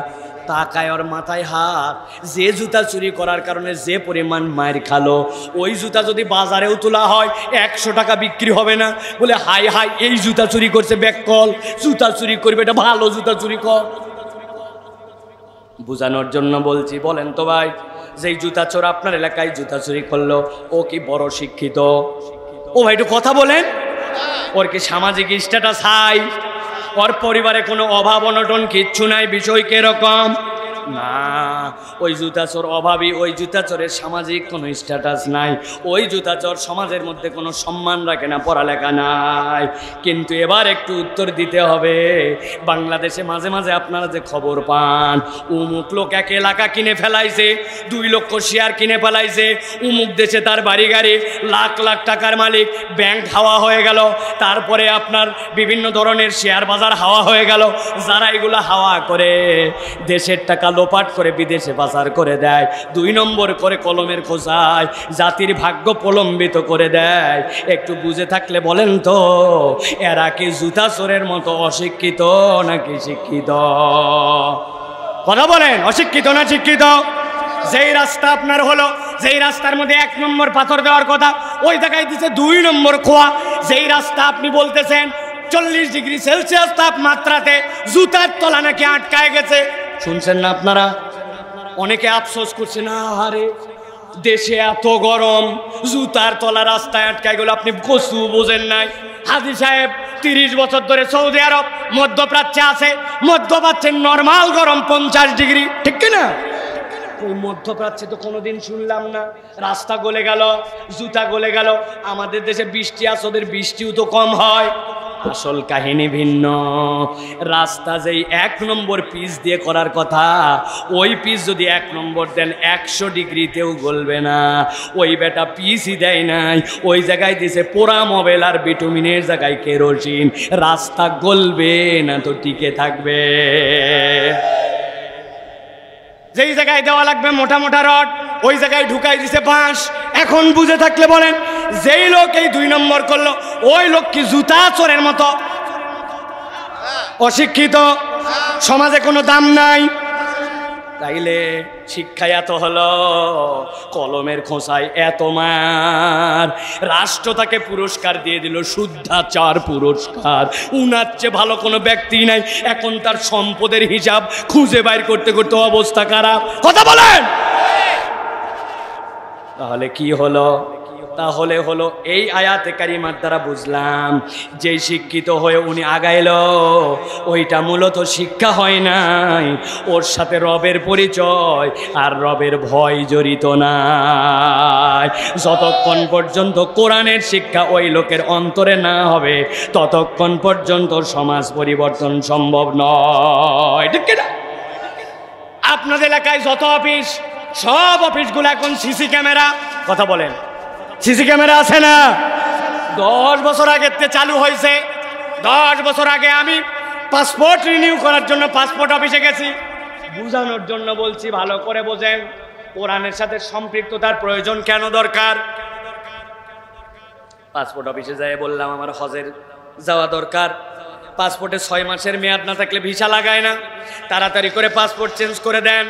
তাকায়, ওর মাথায় হাত। যে জুতা চুরি করার কারণে যে পরিমাণ মায়ের খালো, ওই জুতা যদি বাজারেও তোলা হয় 100 টাকা বিক্রি হবে না। বলে হাই হাই, এই জুতা চুরি করছে, ব্যাককল, জুতা চুরি করবে, এটা ভালো জুতা চুরি কর। বুঝানোর জন্য বলছি, বলেন তো ভাই, যেই জুতা চোর আপনার এলাকায় জুতা চুরি করলো, ও কি বড় শিক্ষিত? ও ভাই একটু কথা বলেন। ওর কি সামাজিক স্ট্যাটাস হাই? ওর পরিবারে কোনো অভাব অনটন কিচ্ছু নাই? বিষয় কিরকম? না, ওই জুতা চোর অভাবী, ওই জুতা চোরের সামাজিক কোনো স্ট্যাটাস নাই, ওই জুতা চোর সমাজের মধ্যে কোনো সম্মান রাখে না, পড়ালেখা নাই। কিন্তু এবার একটু উত্তর দিতে হবে। বাংলাদেশে মাঝে মাঝে আপনারা যে খবর পান, উমুক লোক 1 এলাকা কিনে ফেলাইছে, 2 লক্ষ শেয়ার কিনে ফেলাইছে, উমুক দেশে তার বাড়ি গাড়ি, লাখ লাখ টাকার মালিক, ব্যাংক হাওয়া হয়ে গেল, তারপরে আপনার বিভিন্ন ধরনের শেয়ার বাজার হাওয়া হয়ে গেল। যারা এগুলো হাওয়া করে দেশের টাকা লোপাট করে বিদেশে পাচার করে দেয়, 2 নম্বর করে কলমের খোঁজায় জাতির ভাগ্য প্রলম্বিত করে দেয়। একটু বুঝে থাকলে বলেন তো, এরা কি জুতা চোরের মতো অশিক্ষিত নাকি শিক্ষিত? কথা বলেন, অশিক্ষিত না শিক্ষিত? যেই রাস্তা আপনার হলো, যেই রাস্তার মধ্যে 1 নম্বর পাথর দেওয়ার কথা, ওই জায়গায় দিচ্ছে 2 নম্বর খোয়া। যেই রাস্তা আপনি বলতেছেন 40 ডিগ্রি সেলসিয়াস তাপমাত্রাতে জুতার তলা নাকি আটকায় গেছে, শুনছেন না আপনারা? অনেকে আফসোস করছে, না আরে দেশে এত গরম, জুতার তলা রাস্তায় আটকায় গেল। আপনি কসু বোঝেন নাই। হাজী সাহেব 30 বছর ধরে সৌদি আরব মধ্যপ্রাচ্যে আছে, মধ্যপ্রাচ্যের নর্মাল গরম 50 ডিগ্রি, ঠিক কিনা? ওই মধ্যপ্রাচ্যে তো কোনোদিন শুনলাম না রাস্তা গলে গেল, জুতা গলে গেল। আমাদের দেশে বৃষ্টি আছে, ওদের বৃষ্টিও তো কম হয়। আসল কাহিনী ভিন্ন। রাস্তা যেই 1 নম্বর পিচ দিয়ে করার কথা, ওই পিচ যদি 1 নম্বর দেন 100 ডিগ্রিতেও গলবে না। ওই বেটা পিচই দেয় নাই, ওই জায়গায় দিছে পোড়া মোবাইল আর ভিটামিনের জায়গায় কেরোসিন। রাস্তা গলবে না তো টিকে থাকবে। যেই জায়গায় দেওয়া লাগবে মোটা মোটা রড, ওই জায়গায় ঢুকাই দিছে বাঁশ। এখন বুঝে থাকলে বলেন, যেই লোক এই 2 নম্বর করলো ওই লোক কি জুতা চোরের মতো অশিক্ষিত, সমাজে কোনো দাম নাই? তাইলে শিক্ষা এত হলো, কলমের খোঁচায় এত মার, রাষ্ট্র তাকে পুরস্কার দিয়ে দিল শুদ্ধাচার পুরস্কার। উনার চেয়ে ভালো কোনো ব্যক্তি নাই। এখন তার সম্পদের হিসাব খুঁজে বাইর করতে করতে অবস্থা খারাপ। কথা বলেন। তাহলে কি হলো? তাহলে হলো এই আয়াতে কারিমার দ্বারা বুঝলাম যে শিক্ষিত হয়ে উনি আগাইল ওইটা মূলত শিক্ষা হয় নাই, ওর সাথে রবের পরিচয় আর রবের ভয় জড়িত নাই। যতক্ষণ পর্যন্ত কোরআনের শিক্ষা ওই লোকের অন্তরে না হবে ততক্ষণ পর্যন্ত সমাজ পরিবর্তন সম্ভব নয়। ঠিক কিনা? আপনাদের এলাকায় যত অফিস, সব অফিসগুলো এখন সিসি ক্যামেরা। কথা বলেন, সিসি ক্যামেরা আছে না? 10 বছর আগে চালু হয়েছে। 10 বছর আগে আমি পাসপোর্ট রিনিউ করার জন্য পাসপোর্ট অফিসে গেছি। বুঝানোর জন্য বলছি, ভালো করে বোঝেন কোরআনের সাথে সম্পৃক্ততার প্রয়োজন কেন দরকার। পাসপোর্ট অফিসে যাই বললাম আমার হজের যাওয়া দরকার। পাসপোর্টে 6 মাসের মেয়াদ না থাকলে ভিসা লাগায় না। তাড়াতাড়ি করে পাসপোর্ট চেঞ্জ করে দেন,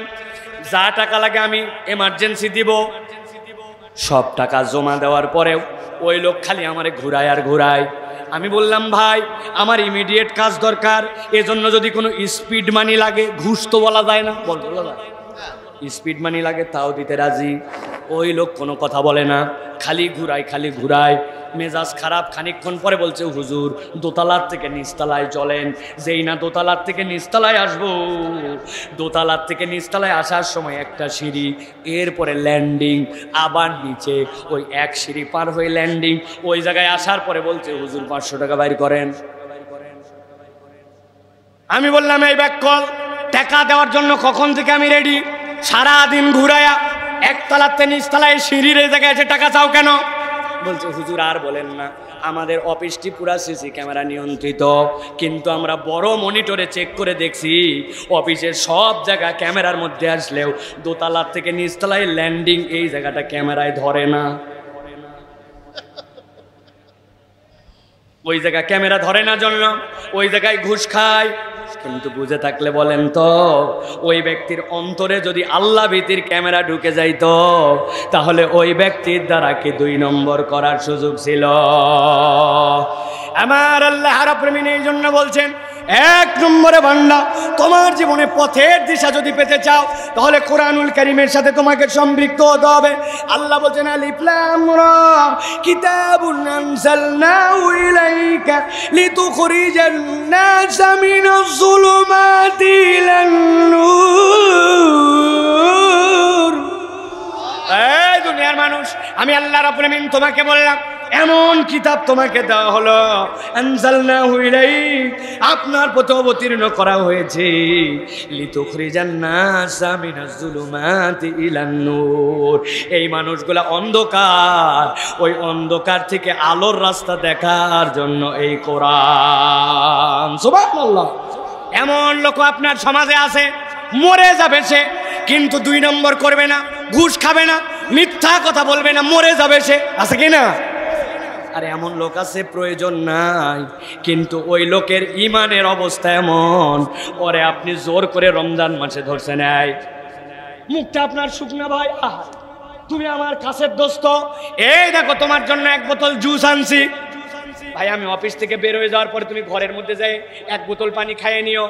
যা টাকা লাগে আমি এমার্জেন্সি দিব। সব টাকা জমা দেওয়ার পরেও ওই লোক খালি আমারে ঘুরায় আর ঘুরায়। আমি বললাম ভাই আমার ইমিডিয়েট কাজ দরকার, এজন্য যদি কোনো স্পিড মানি লাগে, ঘুষ তো বলা যায় না, বলা যায়, স্পিড মানি লাগে তাও দিতে রাজি। ওই লোক কোনো কথা বলে না, খালি ঘুরায় খালি ঘুরায়। মেজাজ খারাপ। খানিকক্ষণ পরে বলছে হুজুর দোতলার থেকে নিচতলায় চলেন। যেই না দোতলার থেকে নিচতলায় আসবো, দোতলার থেকে নিচতলায় আসার সময় একটা সিঁড়ি, এরপরে ল্যান্ডিং, আবার নিচে, ওই এক সিঁড়ি পার হয়ে ল্যান্ডিং। ওই জায়গায় আসার পরে বলছে হুজুর 500 টাকা বাইর করেন। আমি বললাম এই ব্যাক কল, টাকা দেওয়ার জন্য কখন থেকে আমি রেডি। সারাদিন ঘুরায়া একতলাতে নিচতলায় সিঁড়ির এই জায়গায় এসে টাকা চাও কেন? বলছে হুজুর আর বলেন না, আমাদের অফিসটি পুরা সিসি ক্যামেরা নিয়ন্ত্রিত, কিন্তু আমরা বড় মনিটরে চেক করে দেখছি অফিসের সব জায়গা ক্যামেরার মধ্যে আসলেও দোতলার থেকে নিচতলায় ল্যান্ডিং এই জায়গাটা ক্যামেরায় ধরে না। ওই জায়গা ক্যামেরা ধরে না জন্য ওই জায়গায় ঘুষ খায়। কিন্তু বুঝে থাকলে বলেন তো, ওই ব্যক্তির অন্তরে যদি আল্লাহ ভীতির ক্যামেরা ঢুকে যাইতো তাহলে ওই ব্যক্তির দ্বারা কি 2 নম্বর করার সুযোগ ছিল? আমার আল্লাহ রাব্বুল আলামিন এই জন্য বলছেন 1 নম্বরে বান্দা, তোমার জীবনে পথের দিশা যদি পেতে চাও তাহলে কোরআনুল কারীমের সাথে তোমাকে সম্পৃক্ত হতে হবে। আল্লাহ বলছেন আলিফ লাম রা কিতাবুন আনজালনাহু ইলাইকা লিতুখরিজান নাসা মিনাজ যুলুমাতি ইলান নূর। এই দুনিয়ার মানুষ, আমি আল্লাহ রাব্বুল আলামিন তোমাকে বললাম এমন কিতাব তোমাকে দেওয়া হলো, আনজালনাহু ইলাইক, আপনার প্রতি অবতীর্ণ করা হয়েছে, লিতুখরিজান নাসা মিনাজ যুলুমাতি ইলান নূর। এই মানুষগুলা অন্ধকার, ওই অন্ধকার থেকে আলোর রাস্তা দেখার জন্য এই কোরআন। সুবহানাল্লাহ। এমন লোক আপনার সমাজে আছে, মরে যাবে সে, কিন্তু 2 নম্বর করবে না, ঘুষ খাবে না, মিথ্যা কথা বলবে না, মরে যাবে সে। আছে কি না? আরে এমন লোক আছে, প্রয়োজন নাই, কিন্তু ওই লোকের ইমানের অবস্থা এমন, ওরে আপনি জোর করে রমজান মাসে ধরছে নেয়, মুখটা আপনার শুকনা ভাই, আহা তুমি আমার কাছের দোস্ত, এই দেখো তোমার জন্য 1 বোতল জুস আনছি। ভাই আমি অফিস থেকে বের হয়ে যাওয়ার পরে তুমি ঘরের মধ্যে যাই 1 বোতল পানি খাইয়ে নিও।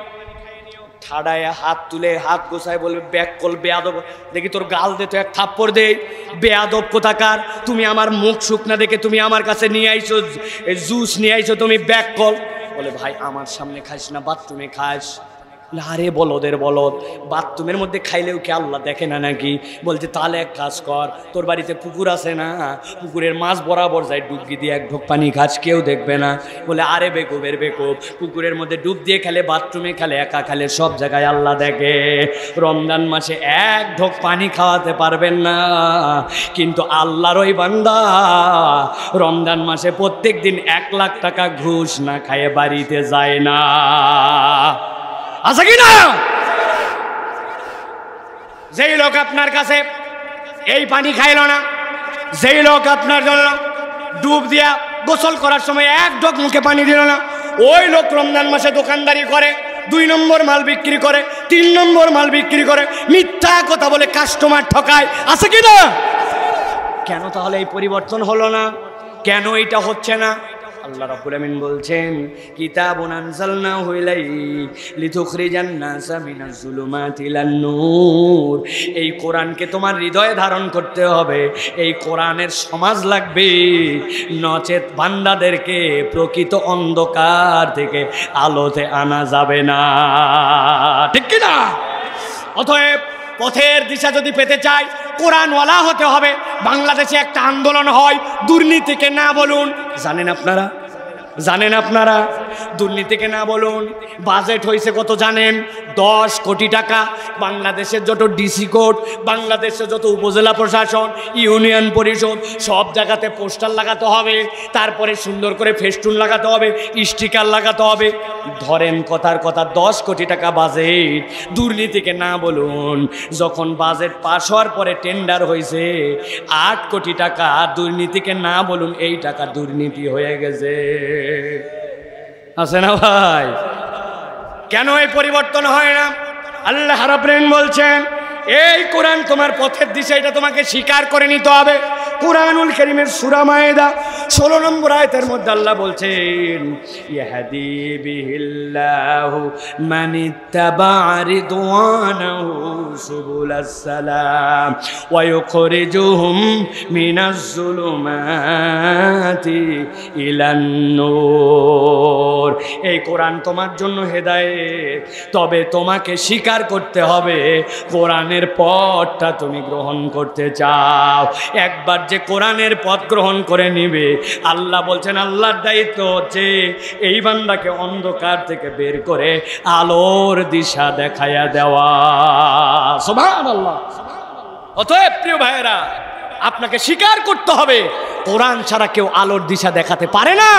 ঠাডায় হাত তুলে হাত গোছায় বলবে ব্যাক কল বেয়াদব, দেখি তোর গাল দে তো 1 থাপ্পড় দে, বেয়াদব কোথাকার। তুমি আমার মুখ শুকনা দেখে তুমি আমার কাছে নিয়ে আইছো জুস নিয়ে আইছো, তুমি ব্যাক কল। বলে ভাই আমার সামনে খাইস না, বাথরুমে খাস। আরে বলদের বলদ, বাথরুমের মধ্যে খাইলেও কি আল্লাহ দেখে না নাকি? বলছে তাহলে এক কাজ কর, তোর বাড়িতে পুকুর আছে না, পুকুরের মাছ বরাবর যায় ডুবকি দিয়ে 1 ঢোক পানি খাস, কেউ দেখবে না। বলে আরে বেকুবের বেকুব, পুকুরের মধ্যে ডুব দিয়ে খেলে, বাথরুমে খেলে, একা খেলে, সব জায়গায় আল্লাহ দেখে। রমজান মাসে 1 ঢোক পানি খাওয়াতে পারবেন না, কিন্তু আল্লাহর ওই বান্দা রমজান মাসে প্রত্যেক দিন 1 লাখ টাকা ঘুষ না খায় বাড়িতে যায় না। আছে কি না? যেই লোক আপনার কাছে এই পানি খাইল না, যেই লোক আপনার জন্য ডুব দিয়া গোসল করার সময় এক ঢোক মুখে পানি দিল না। ওই লোক রমজান মাসে দোকানদারি করে, 2 নম্বর মাল বিক্রি করে, 3 নম্বর মাল বিক্রি করে, মিথ্যা কথা বলে কাস্টমার ঠকায়, আছে কি না? কেন তাহলে এই পরিবর্তন হলো না? কেন এটা হচ্ছে না? আল্লাহ রাব্বুল আমিন বলছেন, কিতাবুন আনজালনাহু ইলাইক লিতুখরিজান নাসা মিনাজ যুলুমাতি ইলান নূর। এই কোরআনকে তোমার হৃদয়ে ধারণ করতে হবে, এই কোরআনের সমাজ লাগবে, নচেত বান্দাদেরকে প্রকৃত অন্ধকার থেকে আলোতে আনা যাবে না, ঠিক কি না? অতএব পথের দিশা যদি পেতে চাই কোরআনওয়ালা হতে হবে। বাংলাদেশে একটা আন্দোলন হয়, দুর্নীতিকে না বলুন। জানেন আপনারা দুর্নীতিকে না বলুন। বাজেট হয়েছে কত জানেন? 10 কোটি টাকা। বাংলাদেশের যত ডিসি কোর্ট, বাংলাদেশের যত উপজেলা প্রশাসন, ইউনিয়ন পরিষদ, সব জায়গাতে পোস্টার লাগাতে হবে, তারপরে সুন্দর করে ফেস্টুন লাগাতে হবে, স্টিকার লাগাতে হবে। ধরেন কথার কথা 10 কোটি টাকা বাজেট, দুর্নীতিকে না বলুন। যখন বাজেট পাস হওয়ার পরে টেন্ডার হয়েছে 8 কোটি টাকা, দুর্নীতিকে না বলুন, এই টাকা দুর্নীতি হয়ে গেছে, আছে না ভাই? কেন এই পরিবর্তন হয় না? আল্লাহ রাব্বুল আলামিন বলছেন, এই কোরআন তোমার পথের দিশা, এটা তোমাকে স্বীকার করে নিতে হবে। কুরআনুল কারীমের সূরা মায়েদা 16 নম্বর আয়াতের মধ্যে আল্লাহ বলছেন, ইয়াহদি বিহিল্লাহু মানিত্তাবা রিদওয়ানাহু সুবুলাস সালাম ওয়া ইউখরিজুহুম মিনাজ যুলুমাতি ইলান নূর। এই কোরআন তোমার জন্য হেদায়েত, তবে তোমাকে স্বীকার করতে হবে কোরআনের পথটা তুমি গ্রহণ করতে চাও। একবার যে কোরআনের পথ গ্রহণ করে নিবে, আল্লাহ বলছেন আল্লাহর দায়িত্ব হচ্ছে এই বান্দাকে অন্ধকার থেকে বের করে আলোর দিশা দেখায়া দেওয়া। সুবহানাল্লাহ। অতএব প্রিয় ভাইয়েরা, আপনাকে স্বীকার করতে হবে কোরআন ছাড়া কেউ আলোর দিশা দেখাতে পারে না।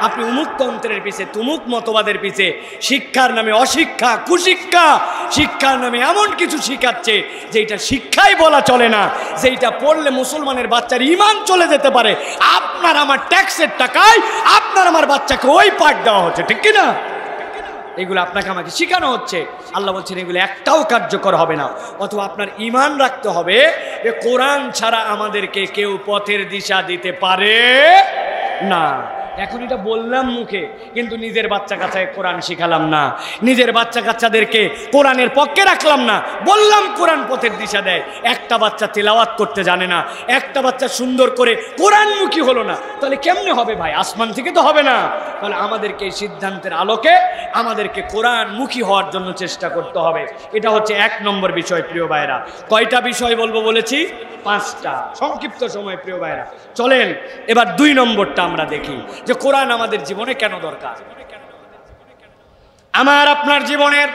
আপনি উমুক তন্ত্রের পিছে, তুমুক মতবাদের পিছে, শিক্ষার নামে অশিক্ষা, কুশিক্ষা, শিক্ষার নামে এমন কিছু শিখাচ্ছে যেটা শিক্ষাই বলা চলে না, যেটা পড়লে মুসলমানের বাচ্চার ঈমান চলে যেতে পারে। আপনার আমার ট্যাক্সের টাকায় আপনার আমার বাচ্চাকে ওই পাঠ দেওয়া হচ্ছে, ঠিক কিনা? এগুলো আপনাকে আমাকে শেখানো হচ্ছে। আল্লাহ বলছেন এগুলো একটাও কার্যকর হবে না। অথবা আপনার ঈমান রাখতে হবে যে কোরআন ছাড়া আমাদেরকে কেউ পথের দিশা দিতে পারে না। এখন এটা বললাম মুখে, কিন্তু নিজের বাচ্চা কাচ্চাকে কোরআন শিখালাম না, নিজের বাচ্চা কাচ্চাদেরকে কোরআনের পক্ষে রাখলাম না। বললাম কোরআন পথের দিশা দেয়, একটা বাচ্চা তেলাওয়াত করতে জানে না, একটা বাচ্চা সুন্দর করে কোরআনমুখী হলো না, তাহলে কেমনে হবে ভাই? আসমান থেকে তো হবে না। তাহলে আমাদেরকে এই সিদ্ধান্তের আলোকে আমাদেরকে কোরআনমুখী হওয়ার জন্য চেষ্টা করতে হবে। এটা হচ্ছে 1 নম্বর বিষয়। প্রিয় ভাইরা, কয়টা বিষয় বলবো বলেছি? 5টা, সংক্ষিপ্ত সময়। প্রিয় ভাইরা, চলেন এবার 2 নম্বরটা আমরা দেখি যে কোরআন আমাদের জীবনে কেন দরকার। আমার আপনার জীবনের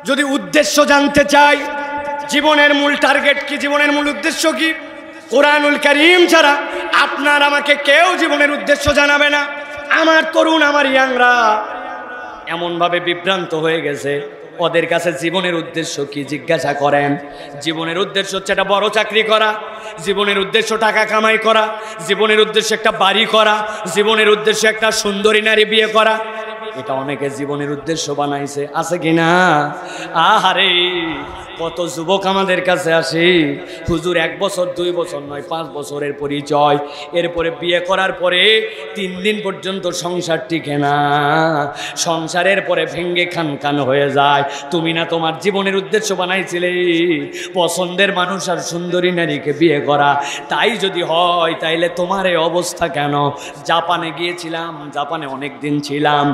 যদি উদ্দেশ্য জানতে চাই, জীবনের মূল টার্গেট কি, জীবনের মূল উদ্দেশ্য কি, কোরআনুল কারীম ছাড়া আপনার আমাকে কেউ জীবনের উদ্দেশ্য জানাবে না। আমার তরুণ, আমার ইয়াংরা এমনভাবে বিভ্রান্ত হয়ে গেছে, ওদের কাছে জীবনের উদ্দেশ্য কি জিজ্ঞাসা করেন, জীবনের উদ্দেশ্য হচ্ছে একটা বড় চাকরি করা, জীবনের উদ্দেশ্য টাকা কামাই করা, জীবনের উদ্দেশ্য একটা বাড়ি করা, জীবনের উদ্দেশ্য একটা সুন্দরী নারী বিয়ে করা। এটা অনেকে জীবনের উদ্দেশ্য বানাইছে, আছে কিনা? আহারে, কত যুবক আমাদের কাছে আসে, হুজুর 1 বছর 2 বছর নয় 5 বছরের পরিচয়, এরপরে বিয়ে করার পরে 3 দিন পর্যন্ত সংসার টিকে না, সংসারের পরে ভেঙ্গে খান খান হয়ে যায়। তুমি না তোমার জীবনের উদ্দেশ্য বানাইছিলে পছন্দের মানুষ আর সুন্দরী নারীকে বিয়ে করা? তাই যদি হয় তাইলে তোমার এই অবস্থা কেন? জাপানে গিয়েছিলাম, জাপানে অনেক দিন ছিলাম,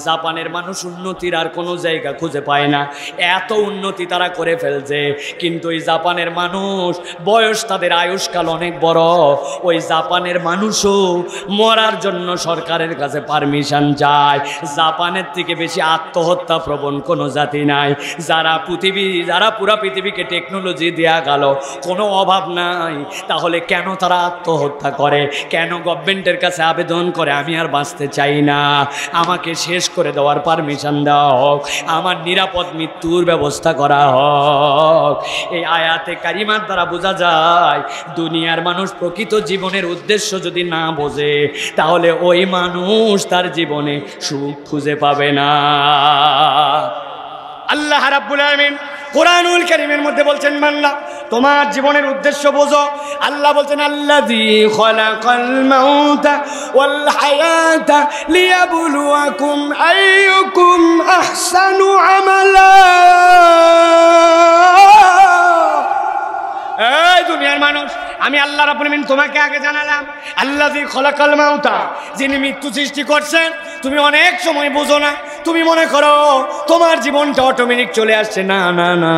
জাপানের মানুষ উন্নতির আর কোনো জায়গা খুঁজে পায় না, এত উন্নতি তারা করে ফেলছে। কিন্তু ওই জাপানের মানুষ, বয়স তাদের আয়ুষ্কাল অনেক বড়, ওই জাপানের মানুষও মরার জন্য সরকারের কাছে পারমিশন চায়। জাপানের থেকে বেশি আত্মহত্যা প্রবণ কোনো জাতি নাই। যারা পুরা পৃথিবীকে টেকনোলজি দেয়া গেল, কোনো অভাব নাই, তাহলে কেন তারা আত্মহত্যা করে? কেন গভর্নমেন্টের কাছে আবেদন করে আমি আর বাঁচতে চাই না, আমাকে শেষ করে দেওয়ার পারমিশন দেওয়া হোক, আমার নিরাপদ মৃত্যুর ব্যবস্থা করা হোক? যুবক, এই আয়াতে কারিমার দ্বারা বোঝা যায় দুনিয়ার মানুষ প্রকৃত জীবনের উদ্দেশ্য যদি না বোঝে তাহলে ওই মানুষ তার জীবনে সুখ খুঁজে পাবে না। আল্লাহ রাব্বুল আলামিন কোরআনুল কারীমের মধ্যে বলছেন, বান্দা তোমার জীবনের উদ্দেশ্য বোঝো। আল্লাহ বলছেন, আল্লাযী খালাকাল মাউতা ওয়াল হায়াতা লিয়াবলুয়াকুম আইয়ুকুম আহসানু আমালা। এই দুনিয়ার মানুষ, আমি আল্লাহ রাব্বুল আলামিন তোমাকে আগে জানালাম, আল্লাযী খালাকাল মাউতা, যিনি মৃত্যু সৃষ্টি করছেন। তুমি অনেক সময় বুঝো না, তুমি মনে করো তোমার জীবনটা অটোমেটিক চলে আসছে। না না না,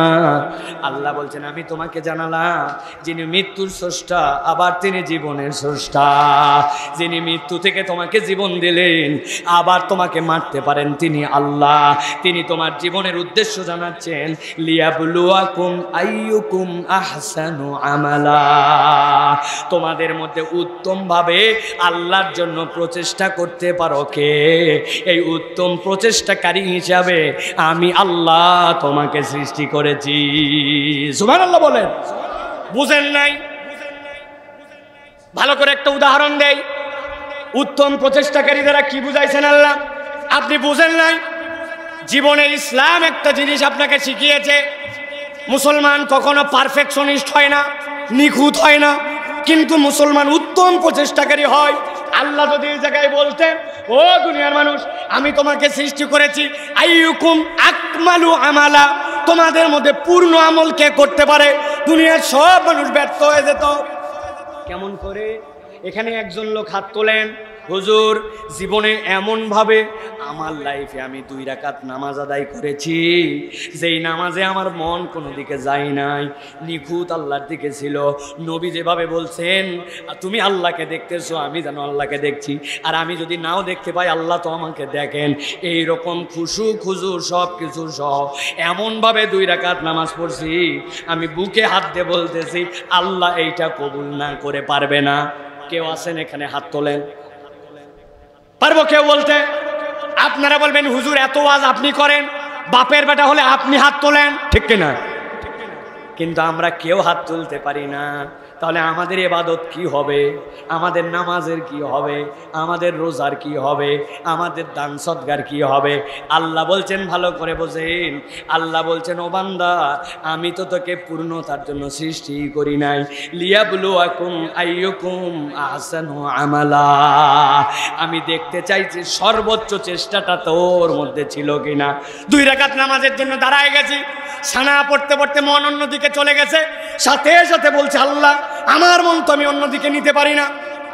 আল্লাহ বলছেন আমি তোমাকে জানালাম যিনি মৃত্যুর স্রষ্টা, আবার তিনি জীবনের স্রষ্টা। যিনি মৃত্যু থেকে তোমাকে জীবন দিলেন, আবার তোমাকে মারতে পারেন, তিনি আল্লাহ। তিনি তোমার জীবনের উদ্দেশ্য জানাচ্ছেন, লিয়াবলুয়াকুম আইয়ুকুম আহসানু আমালা। তোমাদের মধ্যে উত্তমভাবে আল্লাহর জন্য প্রচেষ্টা করতে পারো কে? এই উত্তম প্রচেষ্টাকারী হিসাবে আমি আল্লাহ তোমাকে সৃষ্টি করেছি। সুবহানাল্লাহ বলেন। বুঝেন নাই? ভালো করে একটা উদাহরণ দেই। উত্তম প্রচেষ্টাকারী দ্বারা কি বুঝাইছেন আল্লাহ? আপনি বুঝেন নাই? জীবনে ইসলাম একটা জিনিস আপনাকে শিখিয়েছে, মুসলমান কখনো পারফেকশনিস্ট হয় না, নিখুঁত হয় না, কিন্তু মুসলমান উত্তম প্রচেষ্টাকারী হয়। আল্লাহ যদি এই জায়গায় বলতেন, ও দুনিয়ার মানুষ, আমি তোমাকে সৃষ্টি করেছি আইয়ুকুম আকমালু আমালা, তোমাদের মধ্যে পূর্ণ আমল কে করতে পারে, দুনিয়ার সব মানুষ ব্যর্থ হয়ে যেত। কেমন করে? এখানে একজন লোক হাত তোলেন, হুজুর জীবনে এমনভাবে আমার লাইফে আমি 2 রাকাত নামাজ আদায় করেছি, যেই নামাজে আমার মন কোনো দিকে যায় নাই, নিখুঁত আল্লাহর দিকে ছিল। নবী যেভাবে বলছেন, তুমি আল্লাহকে দেখতেছো, আমি যেন আল্লাহকে দেখছি, আর আমি যদি নাও দেখতে পাই আল্লাহ তো আমাকে দেখেন। এই রকম খুশু খুজু সব কিছু সহ এমনভাবে 2 রাকাত নামাজ পড়ছি, আমি বুকে হাত দিয়ে বলতেছি আল্লাহ এইটা কবুল না করে পারবে না। কেউ আছেন এখানে? হাত তোলেন। পারবো কেউ বলতে? আপনারা বলবেন হুজুর এত ওয়াজ আপনি করেন, বাপের বেটা হলে আপনি হাত তোলেন, ঠিক কিনা? কিন্তু আমরা কেউ হাত তুলতে পারি না। তাহলে আমাদের ইবাদত কি হবে? আমাদের নামাজের কি হবে? আমাদের রোজার কি হবে? আমাদের দান সদকার কি হবে? আল্লাহ বলছেন, ভালো করে বোঝেন, আল্লাহ বলছেন, ও বান্দা আমি তো তোকে পূর্ণতার জন্য সৃষ্টি করি নাই, লিয়াবলুয়াকুম আইয়ুকুম আহসানু আমালা। আমি দেখতে চাইছি সর্বোচ্চ চেষ্টাটা তোর মধ্যে ছিল কিনা। 2 রাকাত নামাজের জন্য দাঁড়ায় গেছি, সানা পড়তে পড়তে মন অন্যদিকে চলে গেছে, সাথে সাথে বলছে আল্লাহ আমার মন তো আমি অন্যদিকে নিতে পারি না।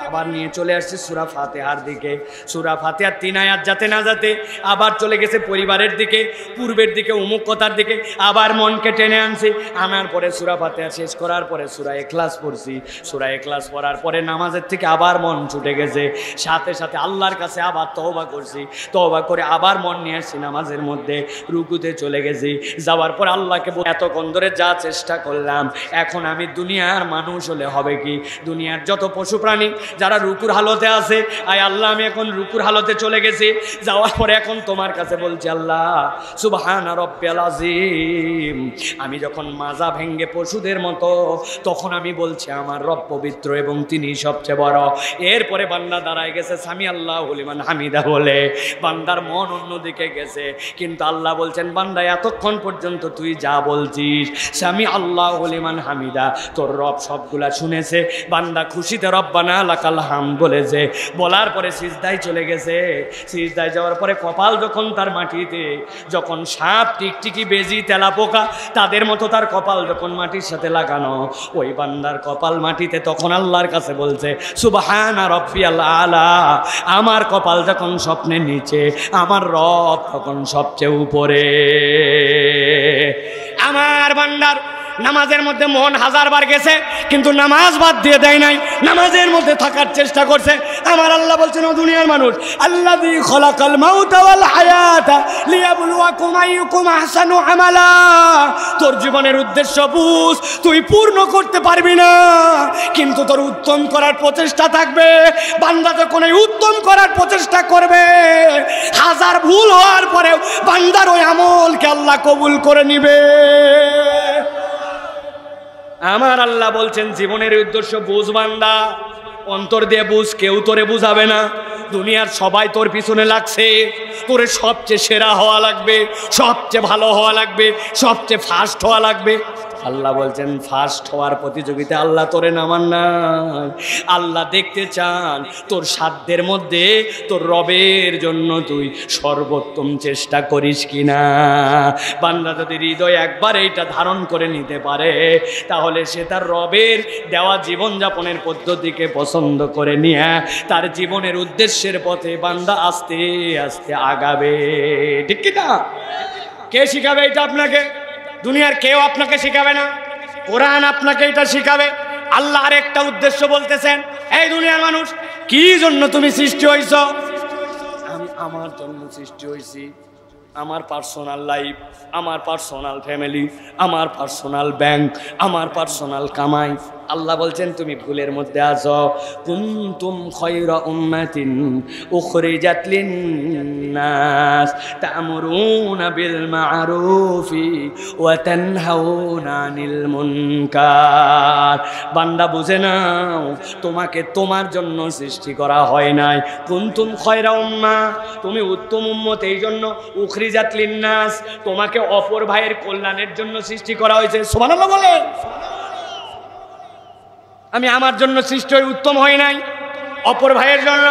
আবার নিয়ে চলে আসছে সূরা ফাতিহার দিকে, সূরা ফাতিহার 3 আয়াত যাতে না যাতে আবার চলে গেছে পরিবারের দিকে, পূর্বের দিকে, অমুক কথার দিকে, আবার মনকে টেনে আনছি। আনার পরে সূরা ফাতিহা শেষ করার পরে সূরা ইখলাস পড়ছি, সূরা ইখলাস পড়ার পরে নামাজের থেকে আবার মন ছুটে গেছে, সাথে সাথে আল্লাহর কাছে আবার তওবা করছি, তওবা করে আবার মন নিয়ে আসছি নামাজের মধ্যে, রুকুতে চলে গেছি। যাওয়ার পর আল্লাহকে এতক্ষণ ধরে যা চেষ্টা করলাম, এখন আমি দুনিয়ার মানুষ হলে হবে কি, দুনিয়ার যত পশু প্রাণী যারা রুকুর হালতে আছে, আয় আল্লাহ আমি এখন রুকুর হালতে চলে গেছি। যাওয়ার পরে এখন তোমার কাছে বলছি আল্লাহ সুবহানা রাব্বিয়াল আযীম। আমি যখন মাজা ভেঙ্গে পশুদের মতো, তখন আমি বলছি আমার রব পবিত্র এবং তিনি সবচেয়ে বড়। এরপরে বান্দা দাঁড়ায় গেছে সামি আল্লাহু লিমান হামিদা বলে, বান্দার মন অন্যদিকে গেছে, কিন্তু আল্লাহ বলছেন বান্দা এতক্ষণ পর্যন্ত তুই যা বলছিস সামি আল্লাহু লিমান হামিদা, তোর রব সবগুলা শুনেছে। বান্দা খুশিতে রব্বানা লাকাল হামদ বলেছে, বলার পরে সিজদায় চলে গেছে। সিজদায় যাওয়ার পরে কপাল যখন তার মাটিতে, যখন সাপ টিকটিকি বেজি তেলাপোকা তাদের মতো তার কপাল যখন মাটির সাথে লাগানো, ওই বান্দার কপাল মাটিতে, তখন আল্লাহর কাছে বলছে সুবহানা রাব্বিয়াল আলা। আমার কপাল যখন স্বপ্নের নিচে, আমার রব তখন সবচেয়ে উপরে। আমার বান্দার নামাজের মধ্যে মন 1000 বার গেছে, কিন্তু নামাজ বাদ দিয়ে দেয় নাই, নামাজের মধ্যে থাকার চেষ্টা করছে। আমার আল্লাহ বলছেন, ও দুনিয়ার মানুষ, আল্লাযী খালাকাল মাউতা ওয়াল হায়াতা লিয়াবলুয়াকুম আইয়ুকুম আহসানু আমালা। তোর জীবনের উদ্দেশ্য বুঝ, তুই পূর্ণ করতে পারবি না, কিন্তু তোর উত্তম করার প্রচেষ্টা থাকবে। বান্দা যখন এই উত্তম করার প্রচেষ্টা করবে, 1000 ভুল হওয়ার পরেও বান্দার ওই আমলকে আল্লাহ কবুল করে নিবে। আমার আল্লাহ বলছেন জীবনের উদ্দেশ্য বুঝ বান্দা, অন্তর দিয়ে বুঝ, কেউ তোরে বুঝাবে না। দুনিয়ার সবাই তোর পিছনে লাগছে, তোরে সবচেয়ে সেরা হওয়া লাগবে, সবচেয়ে ভালো হওয়া লাগবে, সবচেয়ে ফার্স্ট হওয়া লাগবে। আল্লাহ বলছেন ফার্স্ট হওয়ার প্রতিযোগিতা আল্লাহ তোরে নামান না। আল্লাহ দেখতে চান তোর সাধ্যের মধ্যে তোর রবের জন্য তুই সর্বোত্তম চেষ্টা করিস কিনা। বান্দা যদি হৃদয় একবার এইটা ধারণ করে নিতে পারে, তাহলে সে তার রবের দেওয়া জীবনযাপনের পদ্ধতিকে পছন্দ করে নিয়ে তার জীবনের উদ্দেশ্যের পথে বান্দা আস্তে আস্তে আগাবে। ঠিক কিনা? কে শিখাবে এটা আপনাকে? দুনিয়ার কেউ আপনাকে শিখাবে না, কোরআন আপনাকে এটা শিখাবে। আল্লাহ আরেকটা উদ্দেশ্য বলতেছেন, এই দুনিয়ার মানুষ, কি জন্য তুমি সৃষ্টি হইছ? আমি আমার জন্য সৃষ্টি হইছি। আমার পার্সোনাল লাইফ, আমার পার্সোনাল ফ্যামিলি, আমার পার্সোনাল ব্যাংক, আমার পার্সোনাল কামাই। আল্লাহ বলছেন তুমি ভুলের মধ্যে আছো। কুনতুম খায়রা উম্মাতিন উখরিজাত লিন-নাস তা'মুরুনা বিল মা'রুফি ওয়া তানহাউনা আনিল মুনকার। বান্দা বুঝে নাও, তোমাকে তোমার জন্য সৃষ্টি করা হয় নাই। কুনতুম খায়রা উম্মাহ, তুমি উত্তম উম্মত এই জন্য। উখরিজাত লিন-নাস, তোমাকে অপর ভাইয়ের কল্যাণের জন্য সৃষ্টি করা হয়েছে। সুবহানাল্লাহ বলেন। আমি আমার জন্য সৃষ্টি হয়ে উত্তম হয় নাই, অপর ভাইয়ের জন্য।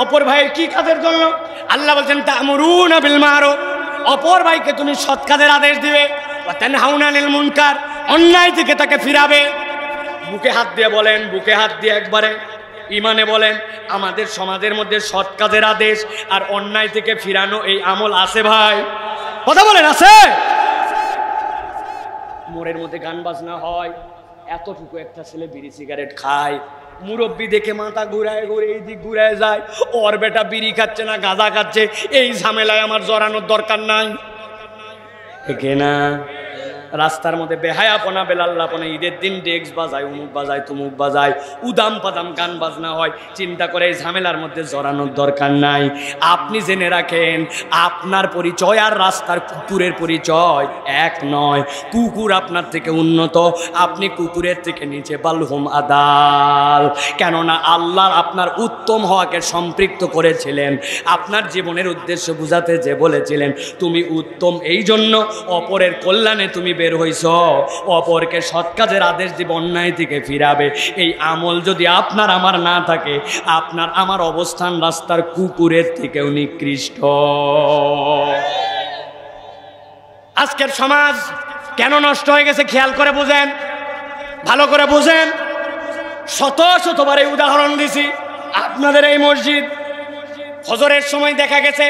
অপর ভাইয়ের কি কাজের জন্য? আল্লাহ বলছেন তা'মুরুনা বিল মা'রুফ, অপর ভাইকে তুমি সৎ কাজের আদেশ দিবে। ওয়া তানহাউনা আনিল মুনকার, অন্যায় থেকে তাকে ফিরাবে। বুকে হাত দিয়ে বলেন, বুকে হাত দিয়ে একবারে ইমানে বলেন, আমাদের সমাজের মধ্যে সৎ কাজের আদেশ আর অন্যায় থেকে ফিরানো এই আমল আছে ভাই? কথা বলেন, আছে? মোড়ের মধ্যে গান বাজনা হয়, এতটুকু একটা ছেলে বিড়ি সিগারেট খায়, মুরব্বী দেখে মাথা ঘুরায়, ঘুরে এই দিক ঘুরায় যায়। ওর বেটা বিড়ি খাচ্ছে না গাঁজা খাচ্ছে, এই ঝামেলায় আমার জড়ানোর দরকার নাই। ঠিক না? রাস্তার মধ্যে বেহায়াপনা বেলাল্লাপনা, ঈদের দিন ডেক্স বাজায়, উমুক বাজায়, তুমুক বাজায়, উদাম পাদাম গান বাজনা হয়। চিন্তা করে এই ঝামেলার মধ্যে জড়ানোর দরকার নাই। আপনি জেনে রাখেন, আপনার পরিচয় আর রাস্তার কুকুরের পরিচয় এক নয়। কুকুর আপনার থেকে উন্নত, আপনি কুকুরের থেকে নিচে। বালহুম আদাল। কেননা আল্লাহ আপনার উত্তম হওয়াকে সম্পৃক্ত করেছিলেন আপনার জীবনের উদ্দেশ্য বুঝাতে, যে বলেছিলেন তুমি উত্তম এই জন্য অপরের কল্যাণে তুমি বের হইছ, অপরকে সৎ কাজের আদেশ দিব, অন্যায় থেকে ফিরাবে। এই আমল যদি আপনার আমার না থাকে, আপনার আমার অবস্থান রাস্তার কুকুরের থেকেও নিকৃষ্ট। আজকের সমাজ কেন নষ্ট হয়ে গেছে খেয়াল করে বুঝেন, ভালো করে বুঝেন। শত শতবার এই উদাহরণ দিছি। আপনাদের এই মসজিদ, ফজরের সময় দেখা গেছে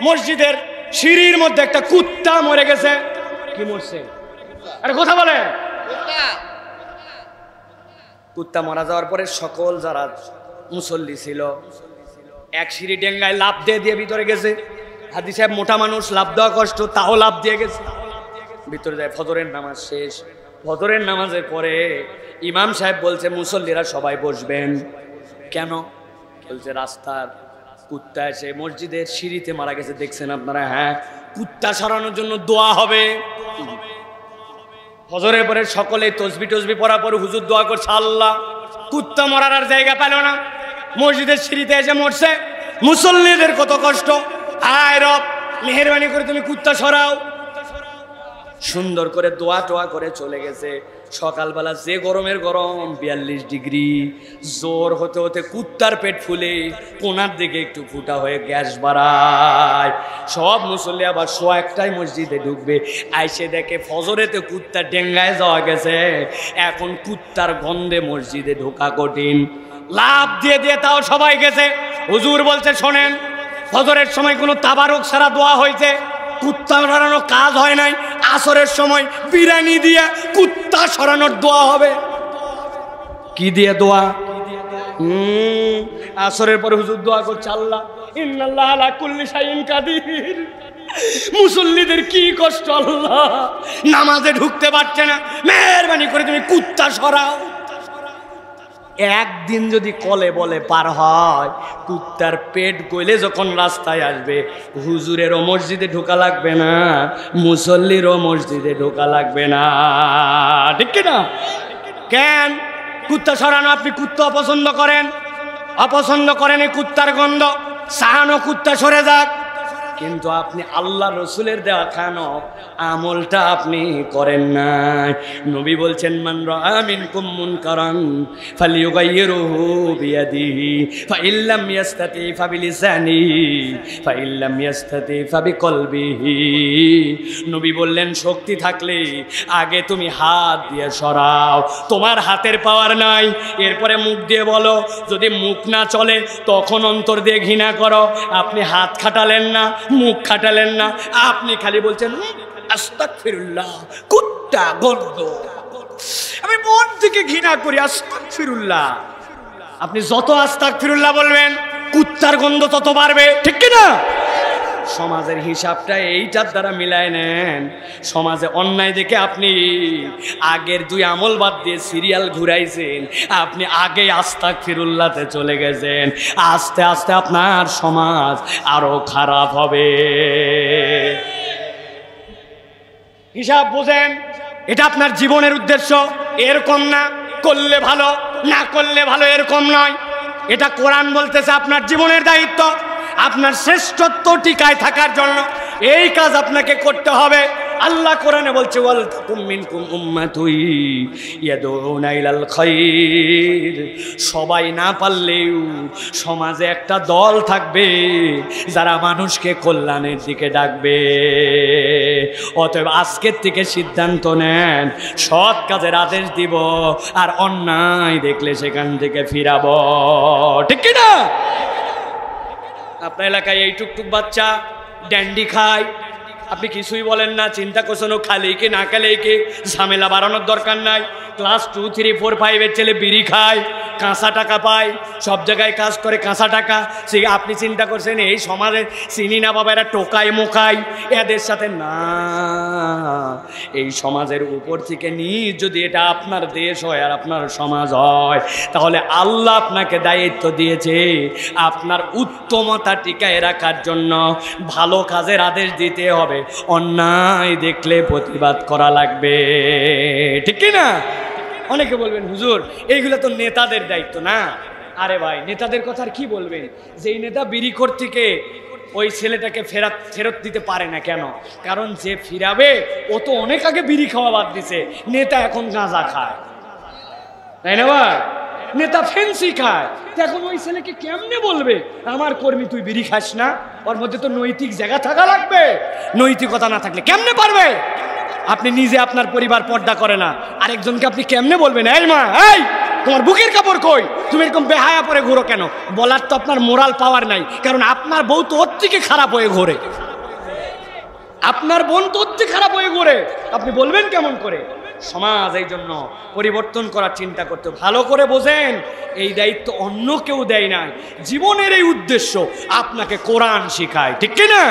মসজিদের সিঁড়ির মধ্যে একটা কুত্তা মরে গেছে। কি মরছে? আরে কথা বলেন। কুত্তা মারা যাওয়ার পরে সকল যারা মুসল্লি ছিল এক সিঁড়ি ডেঙ্গায় লাফ দিয়ে দিয়ে ভিতরে গেছে। হাদি সাহেব মোটা মানুষ, লাফ দেওয়া কষ্ট, তাও লাফ দিয়ে গেছে ভিতরে যায়। ফজরের নামাজ শেষ। ফজরের নামাজের পরে ইমাম সাহেব বলছে মুসল্লিরা সবাই বসবেন। কেন? বলছে রাস্তার কুত্তা এসে মসজিদের সিঁড়িতে মারা গেছে, দেখছেন আপনারা? হ্যাঁ, কুত্তা সরানোর জন্য দোয়া হবে। ফজরের পরে সকলে তসবি টসবি পড়ার পর হুজুর দোয়া করছে, আল্লাহ কুত্তা মরার আর জায়গা পেল না, মসজিদের সিঁড়িতে এসে মরছে, মুসল্লিদের কত কষ্ট। আয় রব, মেহেরবানি করে তুমি কুত্তা সরাও। সুন্দর করে দোয়া টোয়া করে চলে গেছে। সকালবেলা যে গরমের গরম, 42 ডিগ্রি, জোর হতে হতে কুত্তার পেট ফুলে কোনার দিকে একটু ফুটা হয়ে গ্যাস বাড়ায়। সব মুসল্লি আবার 1:01টায় মসজিদে ঢুকবে, আইসে দেখে ফজরেতে কুত্তা ডেঙ্গায় যাওয়া গেছে। এখন কুত্তার গন্ধে মসজিদে ঢোকা কঠিন। লাভ দিয়ে দিয়ে তাও সবাই গেছে। হুজুর বলছে শোনেন, ফজরের সময় কোনো তাবারুক ছাড়া দোয়া হয়েছে, কুত্তা সরানোর কাজ হয় নাই। আসরের সময় বিরিয়ানি দিয়ে কুত্তা সরানোর দোয়া হবে। কি দিয়ে দোয়া? আসরের পরে হুজুর দোয়া করছে, আল্লাহ ইন্নাল্লাহ আলা কুল্লি শাইইন কাদির। মুসল্লিদের কি কষ্ট, আল্লাহ নামাজে ঢুকতে পারছে না, মেহেরবানি করে তুমি কুত্তা সরাও। একদিন যদি কলে বলে পার হয়, কুত্তার পেট গলে যখন রাস্তায় আসবে, হুজুরেরও মসজিদে ঢোকা লাগবে না, মুসল্লিরও মসজিদে ঢোকা লাগবে না। ঠিক কিনা? কেন? কুত্তা সরানো, আপনি কুত্তা অপছন্দ করেন, অপছন্দ করেন এই কুত্তার গন্ধ, সাহানো কুত্তা সরে যাক। কিন্তু আপনি আল্লাহ রসুলের দেওয়া খানো আমলটা আপনি করেন না। নবী বলছেন, মান রাআ মিনকুম মুনকারান ফালিয়ুগাইয়িরহু বিয়াদিহি ফাইল্লাম ইয়াস্তাতি ফাবিলিসানিহি ফাইল্লাম ইয়াস্তাতি ফাবিকলবিহি। নবী বললেন, শক্তি থাকলে আগে তুমি হাত দিয়ে সরাও, তোমার হাতের পাওয়ার নাই, এরপরে মুখ দিয়ে বলো। যদি মুখ না চলে তখন অন্তর দিয়ে ঘৃণা করো। আপনি হাত খাটালেন না, মুখ খাটালেন না, আপনি খালি বলছেন আস্তাগফিরুল্লাহ, কুত্তা গন্ধ, আমি মন থেকে ঘৃণা করি, আস্তাগফিরুল্লাহ। আপনি যত আস্তাগফিরুল্লাহ বলবেন কুত্তার গন্ধ তত বাড়বে, ঠিক কি না? সমাজের হিসাবটা এইটার দ্বারা মিলায় নেন। সমাজে অন্যায় দেখে আপনি আগের 2 আমল বাদ দিয়ে সিরিয়াল ঘুরাইছেন, আপনি আগে আস্তাগফিরুল্লাহতে চলে গেছেন। আস্তে আস্তে আপনার সমাজ আরো খারাপ হবে। হিসাব বুঝেন, এটা আপনার জীবনের উদ্দেশ্য। এরকম না করলে ভালো, না করলে ভালো, এরকম নয়। এটা কোরআন বলতেছে আপনার জীবনের দায়িত্ব, আপনার শ্রেষ্ঠত্ব টিকায় থাকার জন্য এই কাজ আপনাকে করতে হবে। আল্লাহ কোরআনে বলছে, ওয়াল তাকুম মিনকুম উম্মাতুন ইয়াদউনা ইলাল খায়র। সবাই না পারলেও সমাজে একটা দল থাকবে যারা মানুষকে কল্যাণের দিকে ডাকবে। অতএব আজকের থেকে সিদ্ধান্ত নেন, সৎ কাজের আদেশ দিব আর অন্যায় দেখলে সেখান থেকে ফিরাবো, ঠিক কি না? আপনার এলাকায় এই টুকটুক বাচ্চা ড্যান্ডি খায়, আপনি কিছুই বলেন না, চিন্তা করছেন ও খালি কি না খেলেই কি, ঝামেলা বাড়ানোর দরকার নাই। ক্লাস 2, 3, 4, 5 ছেলে বিড়ি খায়, কাঁচা টাকা পায়, সব জায়গায় কাজ করে কাঁচা টাকা। সেই আপনি চিন্তা করছেন এই সমাজে চিনি না বাবা, এরা টোকায় মোকায়, এদের সাথে না। এই সমাজের উপর থেকে নিজ যদি এটা আপনার দেশ হয় আর আপনার সমাজ হয়, তাহলে আল্লাহ আপনাকে দায়িত্ব দিয়েছে আপনার উত্তমতা টিকায় রাখার জন্য ভালো কাজের আদেশ দিতে হবে, অন্যায় দেখলে প্রতিবাদ করা লাগবে, ঠিক কি না? অনেকে বলবেন, হুজুর এইগুলো তো নেতাদের দায়িত্ব না। আরে ভাই, নেতাদের কথা আর কি বলবেন? যেই নেতা বিড়ি থেকে ওই ছেলেটাকে ফেরত দিতে পারে না, কেন? কারণ যে ফিরাবে ও তো অনেক আগে বিড়ি খাওয়া বাদ দিছে, নেতা এখন গাঁজা খায়, তাই না ভাই? নেতা ফেন্সি খায়, এখন ওই ছেলেকে কেমনে বলবে আমার কর্মী তুই বিড়ি খাস না? ওর মধ্যে তো নৈতিক জায়গা থাকা লাগবে, নৈতিকতা না থাকলে কেমনে পারবে? আপনি নিজে আপনার পরিবার পর্দা করে না, আরেকজনকে আপনি কেমনে বলবেন এই মা, এই তোমার বুকের কাপড় কই, তুমি এরকম বেহায়া পরে ঘুরো কেন? বলার তো আপনার মোরাল পাওয়ার নাই, কারণ আপনার বউ তো ওর থেকে খারাপ হয়ে ঘোরে, আপনার বোন তো ওর থেকে খারাপ হয়ে ঘোরে, আপনি বলবেন কেমন করে? সমাজ এই জন্য পরিবর্তন করার চিন্তা করতে, ভালো করে বোঝেন এই দায়িত্ব অন্য কেউ দেয় নাই, জীবনের এই উদ্দেশ্য আপনাকে কোরআন শিখায়, ঠিক কি না?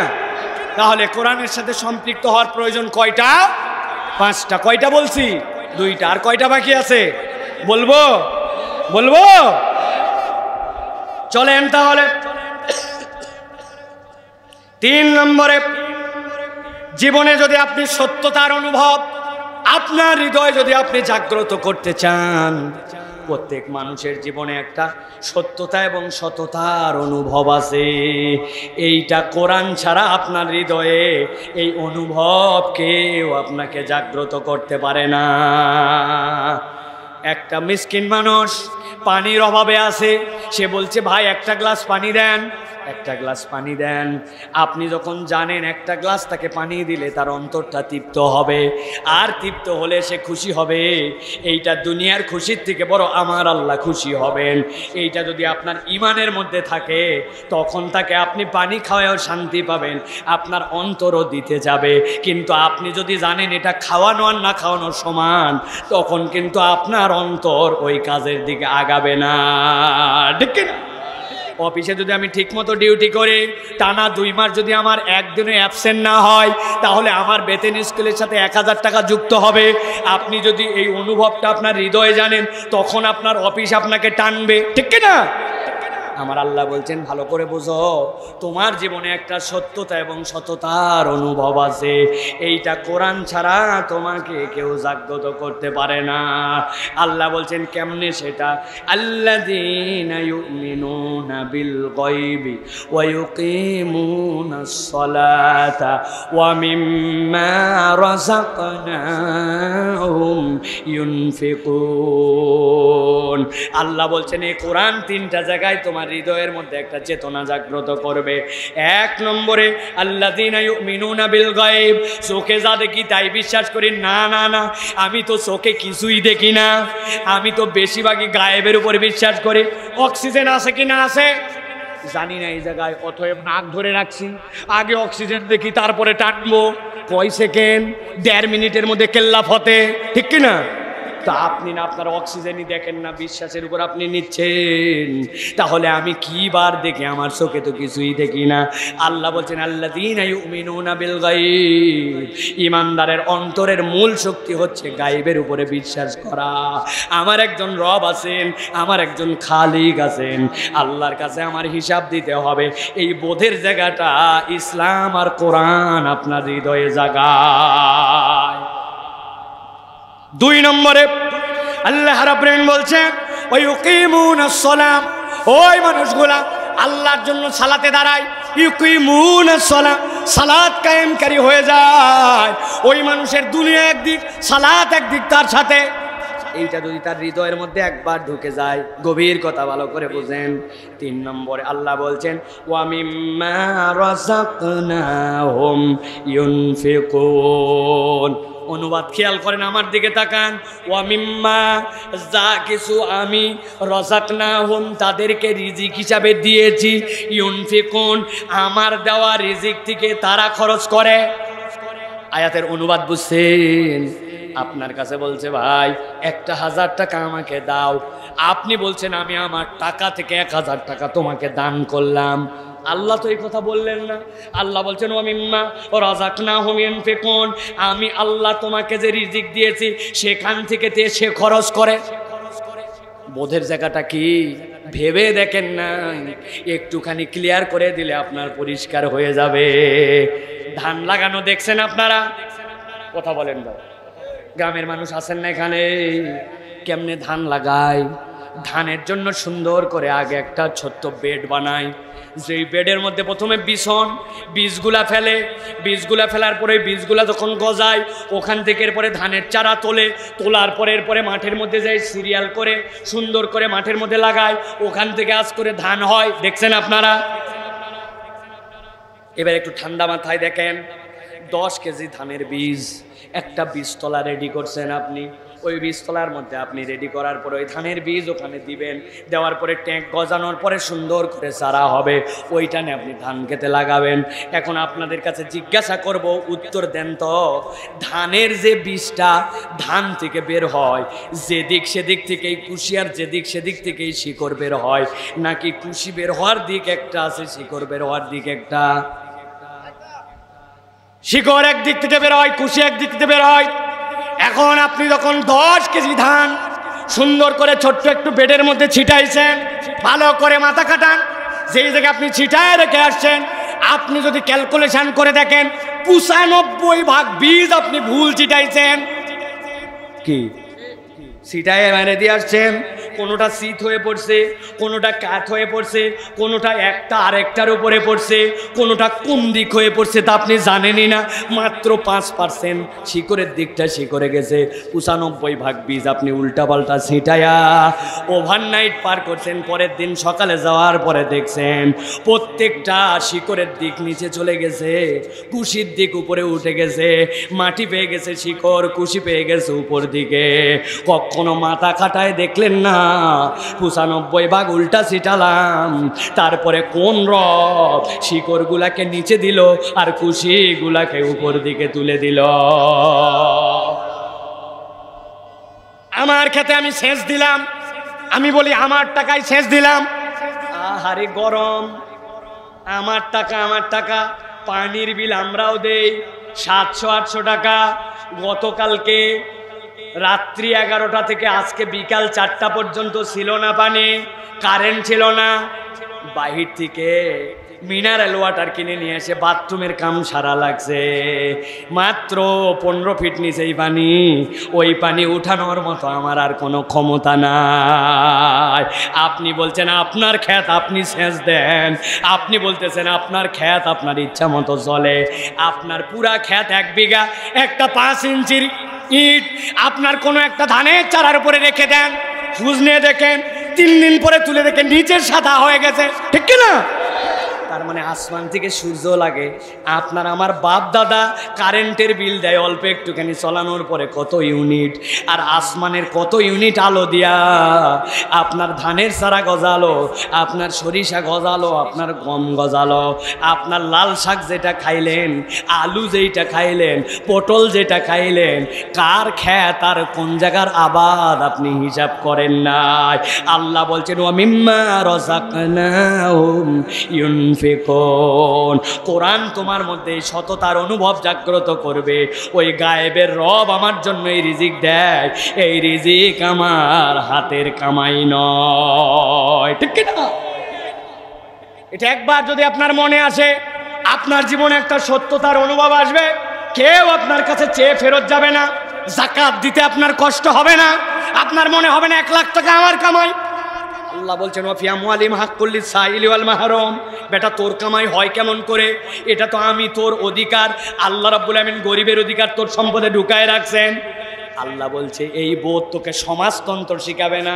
তাহলে কোরআনের সাথে সম্পৃক্ত হওয়ার প্রয়োজন কয়টা? 5টা। কয়টা বলছি? 2টা। আর কয়টা বাকি আছে বলবো? বলবো? চলেন তাহলে 3 নম্বরে, জীবনে যদি আপনি সত্যতার অনুভব আপনার হৃদয় যদি আপনি জাগ্রত করতে চান, প্রত্যেক মানুষের জীবনে একটা সত্যতা এবং সততার অনুভব আছে। এইটা কোরআন ছাড়া আপনার হৃদয়ে এই অনুভব কেউ আপনাকে জাগ্রত করতে পারে না। একটা মিসকিন মানুষ পানির অভাবে আছে, সে বলছে ভাই একটা গ্লাস পানি দেন, একটা গ্লাস পানি দেন। আপনি যখন জানেন একটা গ্লাস তাকে পানি দিলে তার অন্তরটা তৃপ্ত হবে, আর তৃপ্ত হলে সে খুশি হবে, এইটা দুনিয়ার খুশির থেকে বড় আমার আল্লাহ খুশি হবেন। এইটা যদি আপনার ইমানের মধ্যে থাকে, তখন তাকে আপনি পানি খাওয়াও শান্তি পাবেন, আপনার অন্তরও দিতে যাবে। কিন্তু আপনি যদি জানেন এটা খাওয়ানো আর না খাওয়ানোর সমান, তখন কিন্তু আপনার অন্তর ওই কাজের দিকে আগাবে না, ঠিক না? অফিসে যদি আমি ঠিকমতো ডিউটি করি, টানা 2 মাস যদি আমার একদিনে অ্যাবসেন্ট না হয়, তাহলে আমার বেতন স্কেলের সাথে 1000 টাকা যুক্ত হবে। আপনি যদি এই অনুভবটা আপনার হৃদয়ে জানেন, তখন আপনার অফিস আপনাকে টানবে, ঠিক না? আমার আল্লাহ বলছেন ভালো করে বুঝো, তোমার জীবনে একটা সত্যতা এবং সততার অনুভব আছে, এইটা কোরআন ছাড়া তোমাকে কেউ জাগ্রত করতে পারে না। আল্লাহ বলছেন কেমনে সেটা, আল্লাযীনা ইউমিনুনা বিল গায়বি ওয়া ইউকিমুনাস সালাতা ওয়া মিম্মা রাযাকনাহুম ইউনফিকুন। আল্লাহ বলছেন এই কোরআন তিনটা জায়গায় তোমার হৃদয়ের মধ্যে একটা চেতনা জাগ্রত করবে। এক নম্বরে আল্লাযীনা ইউমিনুনা বিল গায়ব, চোখে যা দেখি তাই বিশ্বাস করি না, না না আমি তো চোখে কিছুই দেখি না, আমি তো বেশিরভাগই গায়েবের উপর বিশ্বাস করি। অক্সিজেন আছে কি না আছে জানি না এই জায়গায়, অতএব নাক ধরে রাখছি, আগে অক্সিজেন দেখি তারপরে টানবো। কয় সেকেন্ড, 1.5 মিনিটের মধ্যে কেল্লা ফতে, ঠিক কিনা? তা আপনি না আপনার অক্সিজেনই দেখেন না, বিশ্বাসের উপর আপনি নিচ্ছেন, তাহলে আমি কি বার দেখি? আমার চোখে তো কিছুই দেখি না। আল্লাহ বলছেন আল্লাযীনা ইউমিনুনা বিল গায়ব, ইমানদারের অন্তরের মূল শক্তি হচ্ছে গায়েবের উপরে বিশ্বাস করা। আমার একজন রব আছেন, আমার একজন খালিক আছেন, আল্লাহর কাছে আমার হিসাব দিতে হবে। এই বোধের জায়গাটা ইসলাম আর কোরআন আপনার হৃদয়ে জাগায়। 2 নম্বরে আল্লাহ রাব্বুল আলামিন বলছেন ওয়া ইউকিমুনাস সালাম, ওই মানুষগুলা আল্লাহর জন্য সালাতে দাঁড়ায়, ইউকিমুনাস সালাম, সালাত কায়েমকারী হয়ে যায়। ওই মানুষের দুনিয়া একদিক, সালাত একদিক তার সাথে। এইটা যদি তার হৃদয়ের মধ্যে একবার ঢুকে যায়, গভীর কথা ভালো করে বুঝেন। 3 নম্বরে আল্লাহ বলছেন ওয়া মিম্মা রাযাকনাহুম ইউনফিকুন। অনুবাদ খেয়াল করেন, আমার দিকে তাকান। ওয়া মিম্মা, যা কিছু আমি রাযাকনাহুম তাদেরকে রিজিক হিসাবে দিয়েছি, ইউনফিকুন আমার দেওয়া রিজিক থেকে তারা খরচ করে। আয়াতের অনুবাদ বুঝছেন? আপনার কাছে বলছে ভাই 1000 টাকা আমাকে দাও, আপনি বলছেন আমি আমার টাকা থেকে 1000 টাকা তোমাকে দান করলাম। আল্লাহ তো এই কথা বললেন না। আল্লাহ বলছেন ওয়া মিম্মা রাযাকনাহুম ইউনফিকুন, আমি আল্লাহ তোমাকে যে রিজিক দিয়েছি সেখান থেকে সে খরচ করে। বোধের জায়গাটা কি ভেবে দেখেন না, একটুখানি ক্লিয়ার করে দিলে আপনার পরিষ্কার হয়ে যাবে। ধান লাগানো দেখছেন আপনারা? কথা বলেন ভাই, গ্রামের মানুষ আছেন না এখানে? কেমনে ধান লাগায়? ধানের জন্য সুন্দর করে আগে একটা ছোট্ট বেড বানায়, যেই বেডের মধ্যে প্রথমে বীজগুলা ফেলে, বীজগুলা ফেলার পরে বীজগুলা যখন গজায় ওখান থেকে এরপরে ধানের চারা তোলার পরে এরপরে মাঠের মধ্যে যাই সিরিয়াল করে সুন্দর করে মাঠের মধ্যে লাগায়, ওখান থেকে আজ করে ধান হয়। দেখছেন আপনারা? এবার একটু ঠান্ডা মাথায় দেখেন, 10 কেজি ধানের বীজ, একটা বীজতলা রেডি করছেন আপনি। ওই বীজতলার মধ্যে আপনি রেডি করার পরে ওই ধানের বীজ ওখানে দিবেন, দেওয়ার পরে ট্যাঙ্ক গজানোর পরে সুন্দর করে চারা হবে, ওইটানে আপনি ধান খেতে লাগাবেন। এখন আপনাদের কাছে জিজ্ঞাসা করব, উত্তর দেন তো, ধানের যে বীজটা ধান থেকে বের হয়, যেদিক সেদিক থেকেই কুশি, আর যেদিক সেদিক থেকেই শিকড় বের হয়, নাকি কুশি বের হওয়ার দিক একটা আছে, শিকড় বের হওয়ার দিক একটা? শিকড় একদিক থেকে বের হয়, কুশি একদিক থেকে বের হয়। এখন আপনি যখন 10 কেজি ধান সুন্দর করে ছোট্ট একটু বেডের মধ্যে ছিটাইছেন, ভালো করে মাথা কাটান, যেই জায়গায় আপনি ছিটায় রেখে আসছেন, আপনি যদি ক্যালকুলেশন করে দেখেন 95 ভাগ বীজ আপনি ভুল ছিটাইছেন। কি ছিটায় মেরে দিয়ে আসছেন, কোনোটা শীত হয়ে পড়ছে, কোনোটা কাঠ হয়ে পড়ছে, কোনোটা একটা আরেকটার উপরে পড়ছে, কোনোটা কোন দিক হয়ে পড়ছে তা আপনি জানেনই না। মাত্র 5% শিকড়ের দিকটা শিকড়ে গেছে, 95 ভাগ বীজ আপনি উল্টাপাল্টা ছিটায়া ওভারনাইট পার করছেন। পরের দিন সকালে যাওয়ার পরে দেখছেন প্রত্যেকটা শিকড়ের দিক নিচে চলে গেছে, কুশির দিক উপরে উঠে গেছে, মাটি পেয়ে গেছে শিকড়, কুশি পেয়ে গেছে উপর দিকে। কখনো মাথা খাটায় দেখলেন না 95 ভাগ উল্টা ছিটালাম, তারপরে কোন রব শিকড়গুলাকে নিচে দিল আর কুশিগুলাকে উপর দিকে তুলে দিল? আমার খেতে আমি সেচ দিলাম, আমি বলি আমার টাকায় সেচ দিলাম, আহারে গরম, আমার টাকা, পানির বিল আমরাও দেই 700-800 টাকা। গতকালকে রাত্রি 11টা থেকে আজকে বিকাল 4টা পর্যন্ত ছিল না পানি, কারেন্ট ছিল না। বাহির থেকে মিনারেল ওয়াটার কিনে নিয়ে এসে বাথরুমের কাম সারা লাগছে, মাত্র 15 ফিট নিচেই পানি। ওই পানি উঠানোর মতো আমার আর কোনো ক্ষমতা নাই। আপনি বলছেন আপনার ক্ষেত আপনি সেচ দেন, আপনি বলতেছেন আপনার ক্ষেত আপনার ইচ্ছা মতো চলে। আপনার পুরা ক্ষেত 1 বিঘা, একটা 5 ইঞ্চির ইট আপনার কোনো একটা ধানের চারার উপরে রেখে দেন, খোঁজ নিয়ে দেখেন 3 দিন পরে তুলে দেখেন নিচের সাদা হয়ে গেছে, ঠিক কিনা? তার মানে আসমান থেকে সূর্য লাগে। আপনার আমার বাপ দাদা কারেন্টের বিল দেয় অল্প একটুখানি চলানোর পরে কত ইউনিট, আর আসমানের কত ইউনিট আলো দিয়া আপনার ধানের চারা গজালো, আপনার সরিষা গজালো, আপনার গম গজালো, আপনার লাল শাক যেটা খাইলেন, আলু যেটা খাইলেন, পটল যেটা খাইলেন, কার ক্ষেত আর কোন জায়গার আবাদ আপনি হিসাব করেন নাই। আল্লাহ বলছেন ওয়া মিম্মা রাযাকনাহুম ইউনফিকুন। কোরআন তোমার মধ্যে সততার অনুভব জাগ্রত করবে। ওই গায়েবের রব আমার জন্য এই রিজিক দেয়, এই রিজিক আমার হাতের কামাই নয়, ঠিক কি না? এটা একবার যদি আপনার মনে আসে, আপনার জীবনে একটা সত্যতার অনুভব আসবে। কেউ আপনার কাছে চেয়ে ফেরত যাবে না, যাকাত দিতে আপনার কষ্ট হবে না, আপনার মনে হবে না 1 লাখ টাকা আমার কামাই। আল্লাহ বলছেন ওয়া ফি আমওয়ালিহিম হাক্কুল লিস-সাইলি ওয়াল মাহরুম। বেটা তোর কামাই হয় কেমন করে? এটা তো আমি তোর অধিকার, আল্লাহ রাব্বুল আলামিন গরিবের অধিকার তোর সম্পদে ঢুকায় রাখছেন। আল্লাহ বলছে এই বোধ তোকে সমাজতন্ত্র শিখাবে না,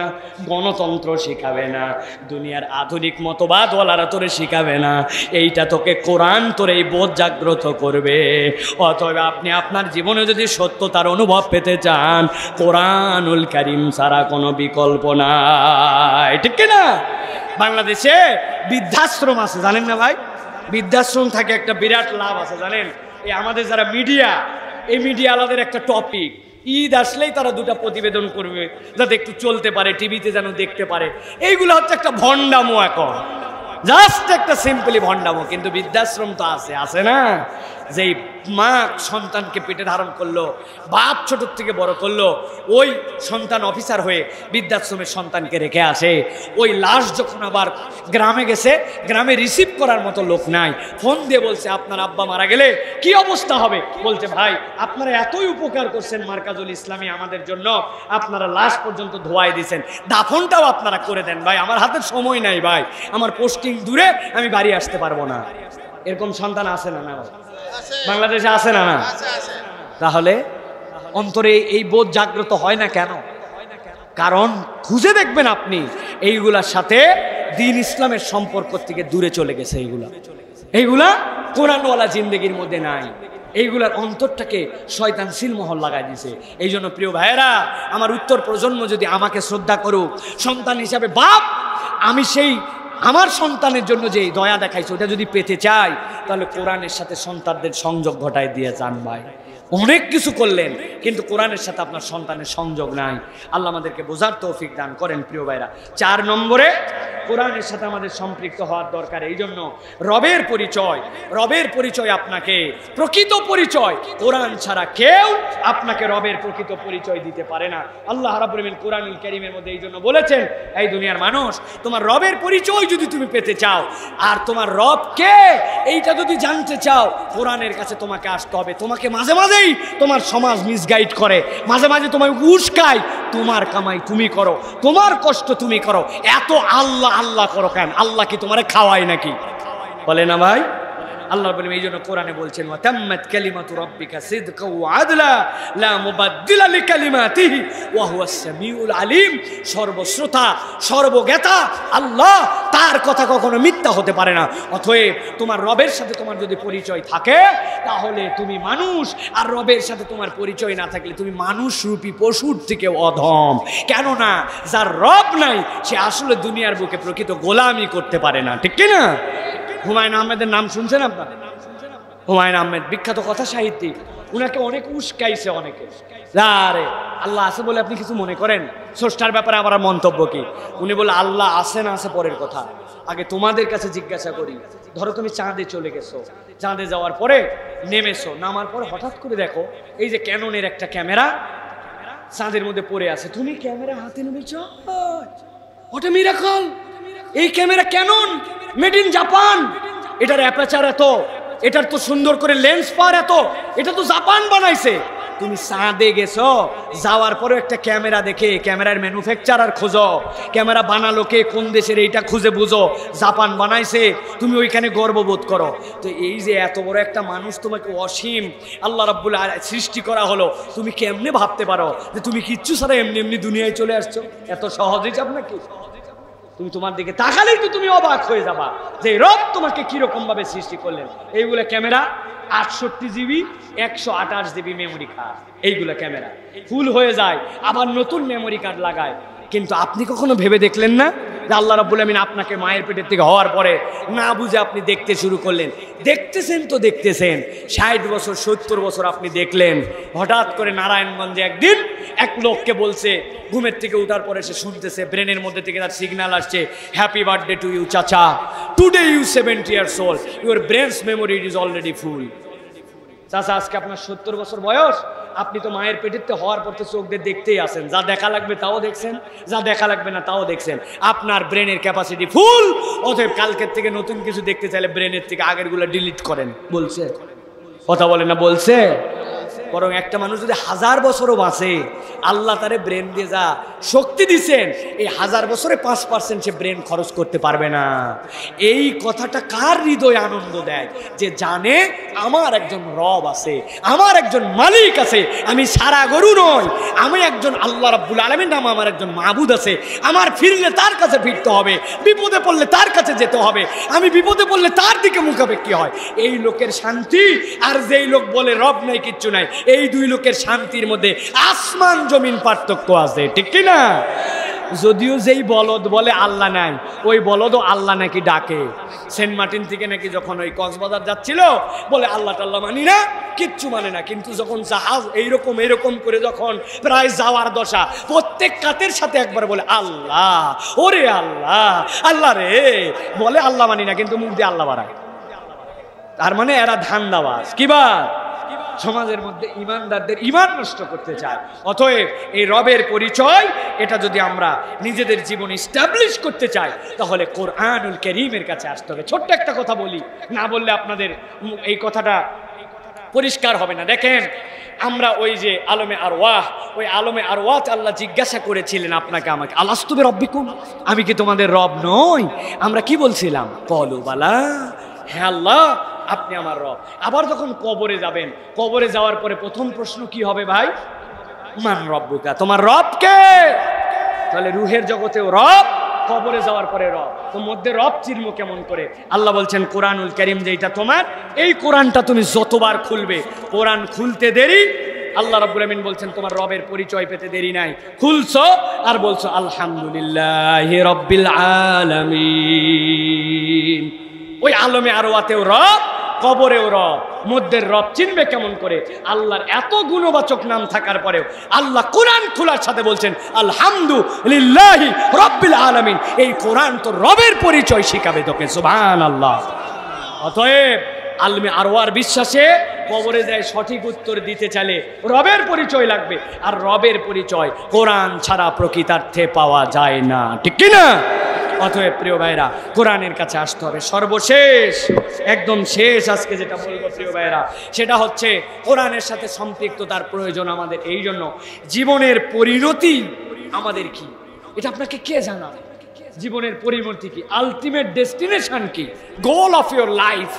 গণতন্ত্র শিখাবে না, দুনিয়ার আধুনিক মতবাদওয়ালারা তোরে শিখাবে না, এইটা তোকে কোরআন তোর এই বোধ জাগ্রত করবে। অতএব আপনি আপনার জীবনে যদি সত্যতার অনুভব পেতে চান, কোরআনুল কারীম ছাড়া কোনো বিকল্প নাই, ঠিক না? বাংলাদেশে বৃদ্ধাশ্রম আছে জানেন না ভাই? বৃদ্ধাশ্রম থাকে একটা বিরাট লাভ আছে জানেন? এই আমাদের যারা মিডিয়া, এই মিডিয়াওয়ালাদের একটা টপিক, ঈদ আসলেই তারা 2টা প্রতিবেদন করবে যাতে একটু চলতে পারে, টিভিতে যেন দেখতে পারে। এইগুলো হচ্ছে একটা ভণ্ডামো, এখন জাস্ট একটা সিম্পলি ভণ্ডামো। কিন্তু বৃদ্ধাশ্রম তো আছে না, যেই মা সন্তানকে পেটে ধারণ করলো, বাপ ছোটোর থেকে বড় করলো, ওই সন্তান অফিসার হয়ে বৃদ্ধাশ্রমের সন্তানকে রেখে আসে। ওই লাশ যখন আবার গ্রামে গেছে, গ্রামে রিসিভ করার মতো লোক নাই, ফোন দিয়ে বলছে আপনার আব্বা মারা গেলে কি অবস্থা হবে? বলছে ভাই আপনারা এতই উপকার করছেন মার্কাজুল ইসলামী আমাদের জন্য, আপনারা লাশ পর্যন্ত ধোয়াই দিয়েছেন, দাফনটাও আপনারা করে দেন ভাই, আমার হাতে সময় নাই ভাই, আমার পোস্টিং দূরে, আমি বাড়ি আসতে পারবো না। এরকম সন্তান আছে না? না বাংলাদেশে আছে না? না। তাহলে অন্তরে এই বোধ জাগ্রত হয় না কেন? কারণ খুঁজে দেখবেন আপনি এইগুলার সাথে দ্বীন ইসলামের সম্পর্ক থেকে দূরে চলে গেছে। এইগুলা কোরআনওয়ালা জিন্দেগির মধ্যে নাই, এইগুলার অন্তরটাকে শয়তান সিলমোহর লাগাই দিছে। এই জন্য প্রিয় ভাইয়েরা, আমার উত্তর প্রজন্ম যদি আমাকে শ্রদ্ধা করুক সন্তান হিসাবে, বাপ আমি সেই আমার সন্তানের জন্য যে দয়া দেখাইছে ওটা যদি পেতে চাই, তাহলে কোরআনের সাথে সন্তানদের সংযোগ ঘটায় দিয়ে যান ভাই। অনেক কিছু করলেন কিন্তু কোরআনের সাথে আপনার সন্তানের সংযোগ নাই। আল্লাহ আমাদেরকে বোঝার তৌফিক দান করেন। প্রিয় ভাইরা, 4 নম্বরে কোরআনের সাথে আমাদের সম্পৃক্ত হওয়ার দরকার। এই জন্য রবের পরিচয় আপনাকে প্রকৃত পরিচয়, কোরআন ছাড়া কেউ আপনাকে রবের প্রকৃত পরিচয় দিতে পারে না। আল্লাহ রাব্বুল আলামিন কোরআনুল কারীমের মধ্যে এই জন্য বলেছেন, এই দুনিয়ার মানুষ তোমার রবের পরিচয় যদি তুমি পেতে চাও, আর তোমার রব কে এইটা যদি জানতে চাও, কোরআনের কাছে তোমাকে আসতে হবে। তোমাকে মাঝে মাঝেই তোমার সমাজ মিসগাইড করে, মাঝে মাঝে তোমাকে উস্কায়, তোমার কামাই তুমি করো, তোমার কষ্ট তুমি করো, এত আল্লাহ আল্লাহ করো কেন? আল্লাহ কি তোমারে খাওয়ায় নাকি? বলে না ভাই? আল্লাহ বলেন এই জন্য কোরআনে বলছেন ওয়া তাম্মাত কালিমাতু রাব্বিকা সিদকা ওয়া আদলা লা মুবাদদিলা লিকালিমাতিহি ওয়া হুয়াস সামিউল আলিম। সর্বশ্রোতা সর্বজ্ঞাতা আল্লাহ, তার কথা কখনো মিথ্যা হতে পারে না। অতএব তোমার রবের সাথে তোমার যদি পরিচয় থাকে, তাহলে তুমি মানুষ, আর রবের সাথে তোমার পরিচয় না থাকলে তুমি মানুষরূপী পশুর থেকে অধম। কেননা যার রব নাই সে আসলে দুনিয়ার বুকে প্রকৃত গোলামি করতে পারে না, ঠিক কি না? হুমায়ুন আহমেদের নাম শুনছেন আপনারা? হুমায়ুন আহমেদ বিখ্যাত কথা সাহিত্যিক, উনাকে অনেক উস্কাইছে অনেকে। আরে আল্লাহ আছে বলে আপনি কিছু মনে করেন? স্রষ্টার ব্যাপারে আমার মন্তব্য কি? উনি বলে আল্লাহ আছে না আছে পরের কথা, আগে তোমাদের কাছে জিজ্ঞাসা করি। ধরো তুমি চাঁদে চলে গেছো, চাঁদে যাওয়ার পরে নেমেছো, নামার পরে হঠাৎ করে দেখো এই যে ক্যাননের একটা ক্যামেরা চাঁদের মধ্যে পড়ে আছে, তুমি ক্যামেরা হাতে নেমেছো, ওটা মিরাকল। এই camera Canon, made in Japan. এটার অ্যাপারচার এত, এটার তো সুন্দর করে লেন্স পাওয়ার এত, এটা তো জাপান বানাইছে। তুমি চাঁদে গেছো, যাওয়ার পরে একটা ক্যামেরা দেখে ক্যামেরার ম্যানুফ্যাকচারার খোঁজো, ক্যামেরা বানালো কে, কোন দেশের, এইটা খুঁজে বুঝো, জাপান বানাইছে, তুমি ওইখানে গর্ববোধ করো। তো এই যে এত বড় একটা মানুষ তোমাকে অসীম আল্লাহ রাব্বুল আলামিন সৃষ্টি করা হলো, তুমি কেমনে ভাবতে পারো যে তুমি কিচ্ছু ছাড়া এমনি এমনি দুনিয়ায় চলে আসছো? এত সহজেই যাব নাকি? তুমি তোমার দিকে তাকালেই তো তুমি অবাক হয়ে যাবা যে রব তোমাকে কিরকম ভাবে সৃষ্টি করলেন। এইগুলো camera 68 GB 128 GB memory card, এইগুলো ক্যামেরা ফুল হয়ে যায়, আবার নতুন মেমোরি কার্ড লাগায়। কিন্তু আপনি কখনো ভেবে দেখলেন না যে আল্লাহ রাব্বুল আমিন আপনাকে মায়ের পেটের থেকে হওয়ার পরে না বুঝে আপনি দেখতে শুরু করলেন। দেখতেছেন তো দেখতেছেন, 60 বছর 70 বছর আপনি দেখলেন। হঠাৎ করে নারায়ণগঞ্জে একদিন এক লোককে বলছে, ঘুমের থেকে উঠার পরে সে শুনতেছে, ব্রেনের মধ্যে থেকে তার সিগন্যাল আসছে, হ্যাপি বার্থডে টু ইউ চাচা, today you 70 years old, your brains memory is already full. চাচা আজকে আপনার 70 বছর বয়স, আপনি তো মায়ের পেটেতে হওয়ার পর তো চোখ দিয়ে দেখতেই আসেন, যা দেখা লাগবে তাও দেখছেন, যা দেখা লাগবে না তাও দেখছেন, আপনার ব্রেনের ক্যাপাসিটি ফুল। অতএব কালকের থেকে নতুন কিছু দেখতে চাইলে ব্রেনের থেকে আগেরগুলো ডিলিট করেন। বলছে কথা বলে না? বলছে। বরং একটা মানুষ যদি 1000 বছরও বাঁচে, আল্লাহ তারে ব্রেন দিয়ে যা শক্তি দিচ্ছেন, এই 1000 বছরে 5% সে ব্রেন খরচ করতে পারবে না। এই কথাটা কার হৃদয়ে আনন্দ দেয়? যে জানে আমার একজন রব আছে, আমার একজন মালিক আছে, আমি সারা গরু নই, আমি একজন আল্লাহ রাব্বুল আলামিন নাম আমার একজন মাবুদ আছে, আমার ফিরলে তার কাছে ফিরতে হবে, বিপদে পড়লে তার কাছে যেতে হবে, আমি বিপদে পড়লে তার দিকে মুখাপেক্ষি হয়। এই লোকের শান্তি আর যেই লোক বলে রব নাই কিচ্ছু নাই, এই দুই লোকের শান্তির মধ্যে আসমান জমিন পার্থক্য আছে, ঠিক কি না? যদিও যেই বলদ বলে আল্লাহ নাই, ওই বলদও আল্লাহ নাকি ডাকে। সেন্ট মার্টিন থেকে নাকি যখন ওই কক্সবাজার যাচ্ছিল, বলে আল্লাহ টাল্লাহ মানি না, কিচ্ছু মানে না। কিন্তু যখন জাহাজ এইরকম এইরকম করে যখন প্রায় যাওয়ার দশা, প্রত্যেক কাতের সাথে একবার বলে আল্লাহ, ওরে আল্লাহ, আল্লাহ রে, বলে আল্লাহ মানি না, কিন্তু মুখ দিয়ে আল্লাহ বাড়ায়। তার মানে এরা ধান্দাবাজ, কিবা সমাজের মধ্যে ইমানদারদের ইমান নষ্ট করতে চায়। অতএব এই রবের পরিচয়, এটা যদি আমরা নিজেদের জীবন এস্টাবলিশ করতে চাই, তাহলে কোরআনুল কারীমের কাছে আসতে হবে। ছোট্ট একটা কথা বলি, না বললে আপনাদের এই কথাটা পরিষ্কার হবে না। দেখেন, আমরা ওই যে আলমে আরওয়াহ, ওই আলমে আরওয়াহ আল্লাহ জিজ্ঞাসা করেছিলেন আপনাকে আমাকে, আলাস্তু বিরাব্বিকুম, আমি কি তোমাদের রব নই? আমরা কি বলছিলাম? ক্বালু বালা, হ্যাঁ আল্লাহ আপনি আমার রব। আবার যখন কবরে যাবেন, কবরে যাওয়ার পরে প্রথম প্রশ্ন কি হবে ভাই? মান রব্বুকা, তোমার রব কে? তাহলে রুহের জগতেও রব, কবরে যাওয়ার পরে রব, তো মধ্যে রব চিনব কেমন করে? আল্লাহ বলছেন কোরআনুল কারীম যেটা তোমার, এই কোরআনটা তুমি যতবার খুলবে, কোরআন খুলতে দেরি, আল্লাহ রাব্বুল আমিন বলছেন তোমার রবের পরিচয় পেতে দেরি নাই, খুলছো আর বলছো আলহামদুলিল্লাহি রাব্বিল আলামিন। ওই আলমে আরওয়াতেও রব, কবরেও রব, মধ্যের রব চিনবে কেমন করে? আল্লাহর এত গুণবাচক নাম থাকার পরেও আল্লাহ কোরআন খোলার সাথে বলছেন আলহামদুলিল্লাহি রাব্বিল আলামিন। এই কোরআন তো রবের পরিচয় শিখাবে তোকে, সুবহানাল্লাহ। অতএব আলমে আরওয়ার বিশ্বাসে কবরে যায় সঠিক উত্তর দিতে চাইলে রবের পরিচয় লাগবে, আর রবের পরিচয় কোরআন ছাড়া প্রকৃতার্থে পাওয়া যায় না, ঠিক কি না? অতএব প্রিয় ভাইরা, কোরআনের কাছে আসতে হবে। সর্বশেষ, একদম শেষ আজকে যেটা বলবো প্রিয় ভাইরা, সেটা হচ্ছে কোরআনের সাথে সম্পৃক্ততার প্রয়োজন আমাদের। এই জন্য জীবনের পরিণতি আমাদের কি, এটা আপনাকে কে জানাবে? জীবনের পরিণতি কি, আলটিমেট ডেস্টিনেশন কি, গোল অফ ইউর লাইফ,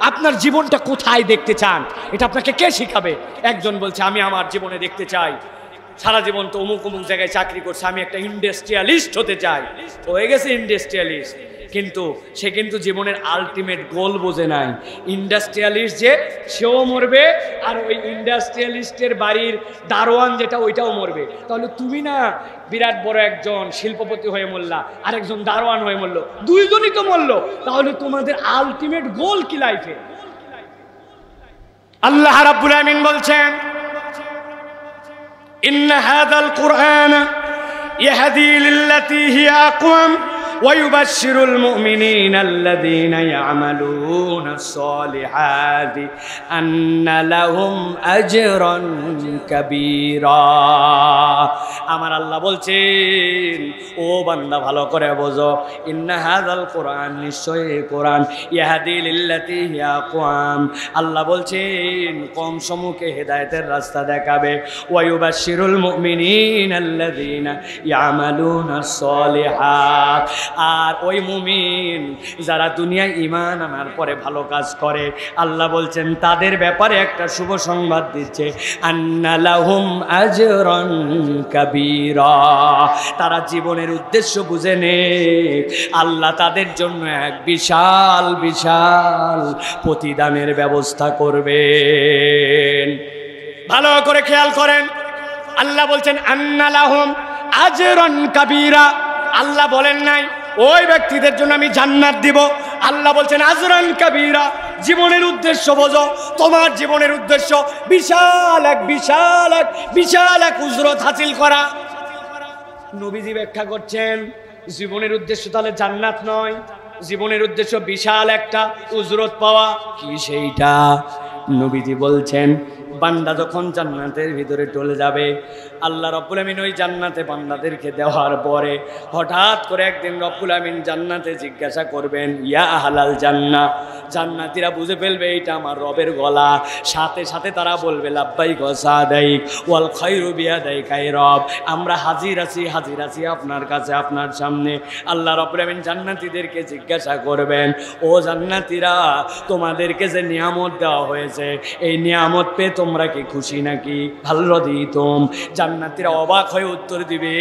আপনার জীবনটা কোথায় দেখতে চান, এটা আপনাকে কে শিখাবে? একজন বলছে আমি আমার জীবনে দেখতে চাই সারা জীবন তো অমুক অমুক জায়গায় চাকরি করছে, আমি একটা ইন্ডাস্ট্রিয়ালিস্ট হতে চাই, হয়ে গেছে ইন্ডাস্ট্রিয়ালিস্ট, কিন্তু সে কিন্তু জীবনের আলটিমেট গোল বোঝে নাই। ইন্ডাস্ট্রিয়ালিস্ট যে, সেও মরবে, আর ওই ইন্ডাস্ট্রিয়ালিস্টের বাড়ির দারোয়ান যেটা, ওইটাও মরবে। তাহলে তুমি না বিরাট বড় একজন শিল্পপতি হয়ে মরলা, আর একজন দারোয়ান হয়ে মরলো, দুইজনই তো মরলো, তাহলে তোমাদের আলটিমেট গোল কি লাইফে? আল্লাহ রাব্বুল আমিন বলছেন ইন্না হাযাল কুরআন ইয়াহদি লিল্লাতী হিয়া আকওয়াম ওয়ায়ুবাশশিরুল মুমিনিনাল্লাযীনা ইয়া'মালুনাস সালিহাতি আন্না লাহুম আজরান কাবীরা। আমার আল্লাহ বলছেন, ও বান্দা ভালো করে বোঝো, ইন্না হাযাল কুরআন, নিশ্চয়ই এই কোরআন, ইয়াহদি লিল্লাতী হিয়া আকওয়াম, আল্লাহ বলছেন কওম সমূহকে হেদায়েতের রাস্তা দেখাবে। ওয়ায়ুবাশশিরুল মুমিনিনাল্লাযীনা ইয়া'মালুনাস সালিহাত, আর ওই মুমিন যারা দুনিয়ায় ঈমান আনার পরে ভালো কাজ করে, আল্লাহ বলছেন তাদের ব্যাপারে একটা শুভ সংবাদ দিচ্ছে, আন্না লাহুম আজরান কাবীরা। তারা জীবনের উদ্দেশ্য বুঝে নে, আল্লাহ তাদের জন্য এক বিশাল বিশাল প্রতিদানের ব্যবস্থা করবেন। ভালো করে খেয়াল করেন, আল্লাহ বলছেন আন্না লাহুম আজরান কাবীরা। আল্লাহ বলেন নাই ওই ব্যক্তিদের জন্য আমি জান্নাত দিব, আল্লাহ বলছেন আজরান কাবীরা। জীবনের উদ্দেশ্য বোঝো, তোমার জীবনের উদ্দেশ্য বিশাল এক বিশাল এক বিশাল এক উজরত হাসিল করা। নবীজি ব্যাখ্যা করছেন জীবনের উদ্দেশ্য তাহলে জান্নাত নয়, জীবনের উদ্দেশ্য বিশাল একটা উজরত পাওয়া। কি সেইটা? নবীজি বলছেন বান্দা যখন জান্নাতের ভিতরে চলে যাবে, আল্লাহ রব্বুল আমিন ওই জান্নাতে বান্দাদেরকে দেওয়ার পরে হঠাৎ করে একদিন রব্বুল আমিন জান্নাতে জিজ্ঞাসা করবেন, ইয়া আহলাল জান্নাহ। জান্নাতীরা বুঝে ফেলবে এটা আমার রবের গলা, সাথে সাথে তারা বলবে লাব্বাইক ওয়া সাদাইক ওয়াল খায়রু বিয়াদাইকা রব, আমরা হাজির আছি আপনার কাছে, আপনার সামনে। আল্লাহ রব্বুল আমিন জান্নাতীদেরকে জিজ্ঞাসা করবেন, ও জান্নাতীরা, তোমাদেরকে যে নিয়ামত দেওয়া হয়েছে এই নিয়ামত পেয়ে তোমরা কি খুশি নাকি? ভালো দিতুম। জান্নাতীরা অবাক হয়ে উত্তর দিবে,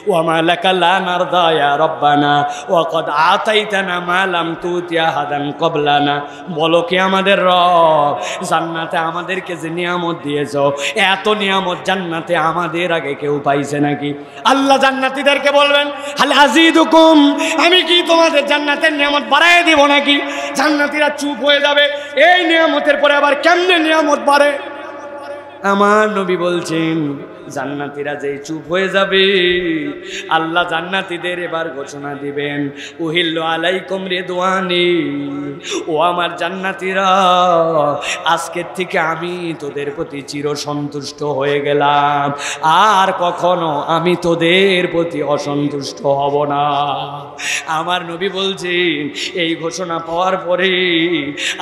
ওয়া মা লাকা লা নারদা ইয়া রব্বানা ওয়া কদ আতাইতানা মা লাম তুতি আহাদান ক্বাবলানা। বলো কি আমাদের রব, জান্নাতে আমাদেরকে যে নিয়ামত দিয়েছো, এত নিয়ামত জান্নাতে আমাদের আগে কেউ পাইছে নাকি? আল্লাহ জান্নাতীদেরকে বলবেন, হাল আযীদুকুম, আমি কি তোমাদের জান্নাতের নিয়ামত বাড়ায় দিব নাকি? জান্নাতীরা চুপ হয়ে যাবে, এই নিয়ামতের পরে আবার কেমনে নিয়ামত বাড়ে? আমার নবী বলছেন জান্নাতীরা যেই চুপ হয়ে যাবে, আল্লাহ জান্নাতীদের এবার ঘোষণা দিবেন, উহিল্লু আলাইকুম রিদওয়ানি, ও আমার জান্নাতীরা, আজকের থেকে আমি তোদের প্রতি চির সন্তুষ্ট হয়ে গেলাম, আর কখনো আমি তোদের প্রতি অসন্তুষ্ট হব না। আমার নবী বলছেন এই ঘোষণা পাওয়ার পরে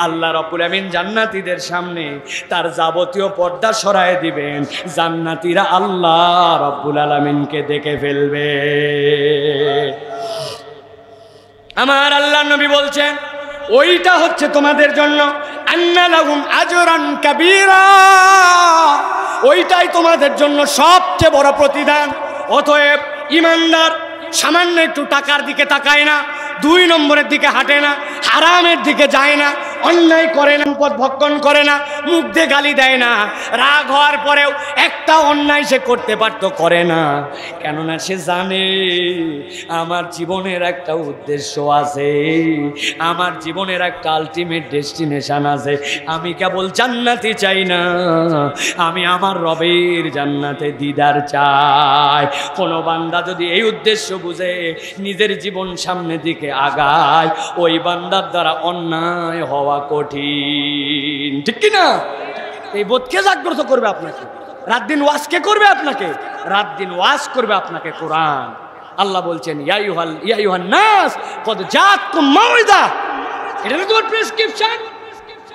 আল্লাহ রাব্বুল আমিন জান্নাতীদের সামনে তার যাবতীয় পর্দা সরায় দিবেন, জান্নাতীরা আল্লাহ রাব্বুল আলামিনকে দেখে ফেলবে। আমার আল্লাহ নবী বলছেন ওইটা হচ্ছে তোমাদের জন্য আন্না লাহুম আজরান কাবীরা, ওইটাই তোমাদের জন্য সবচেয়ে বড় প্রতিদান। অতএব ঈমানদার সামান্য একটু টাকার দিকে তাকায় না, 2 নম্বরের দিকে হাঁটে না, হারামের দিকে যায় না, অন্যায় করে না, পথ ভক্ষণ করে না, মুখ দিয়ে গালি দেয় না, রাগ হওয়ার পরেও একটা অন্যায় সে করতে পারতো করে না, কেননা সে জানে আমার জীবনের একটা উদ্দেশ্য আছে, আমার জীবনের একটা আলটিমেট ডেস্টিনেশন আছে। আমি কেবল জান্নাতি চাই না, আমি আমার রবের জান্নাতে দিদার চাই। কোনো বান্দা যদি এই উদ্দেশ্য বুঝে নিজের জীবন সামনের দিকে আগায়, ওই বান্দার দ্বারা অন্যায় হওয়া কঠিন, ঠিক কিনা? এই বোধকে জাগ্রত করবে আপনাকে, রাত দিন ওয়াজ কে করবে আপনাকে? রাত দিন ওয়াজ করবে আপনাকে কোরআন। আল্লাহ বলছেন ইয়া আইয়ুহান নাস কদ জাআতকুম মাউইযা, এটা না তোমার প্রেসক্রিপশন?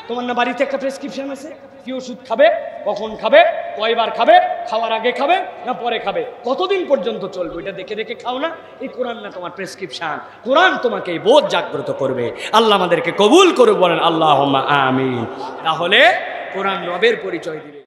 তোমার না বাড়িতে একটা প্রেসক্রিপশন আছে, কি ওষুধ খাবে, কখন খাবে, কয়বার খাবে, খাওয়ার আগে খাবে না পরে খাবে, কতদিন পর্যন্ত চলবে, এটা দেখে দেখে খাও না? এই কোরআন না তোমার প্রেসক্রিপশন? কোরআন তোমাকে এই বোধ জাগ্রত করবে। আল্লাহ আমাদেরকে কবুল করুক, বলেন আল্লাহুম্মা আমিন। তাহলে কোরআন রবের পরিচয় দিবে।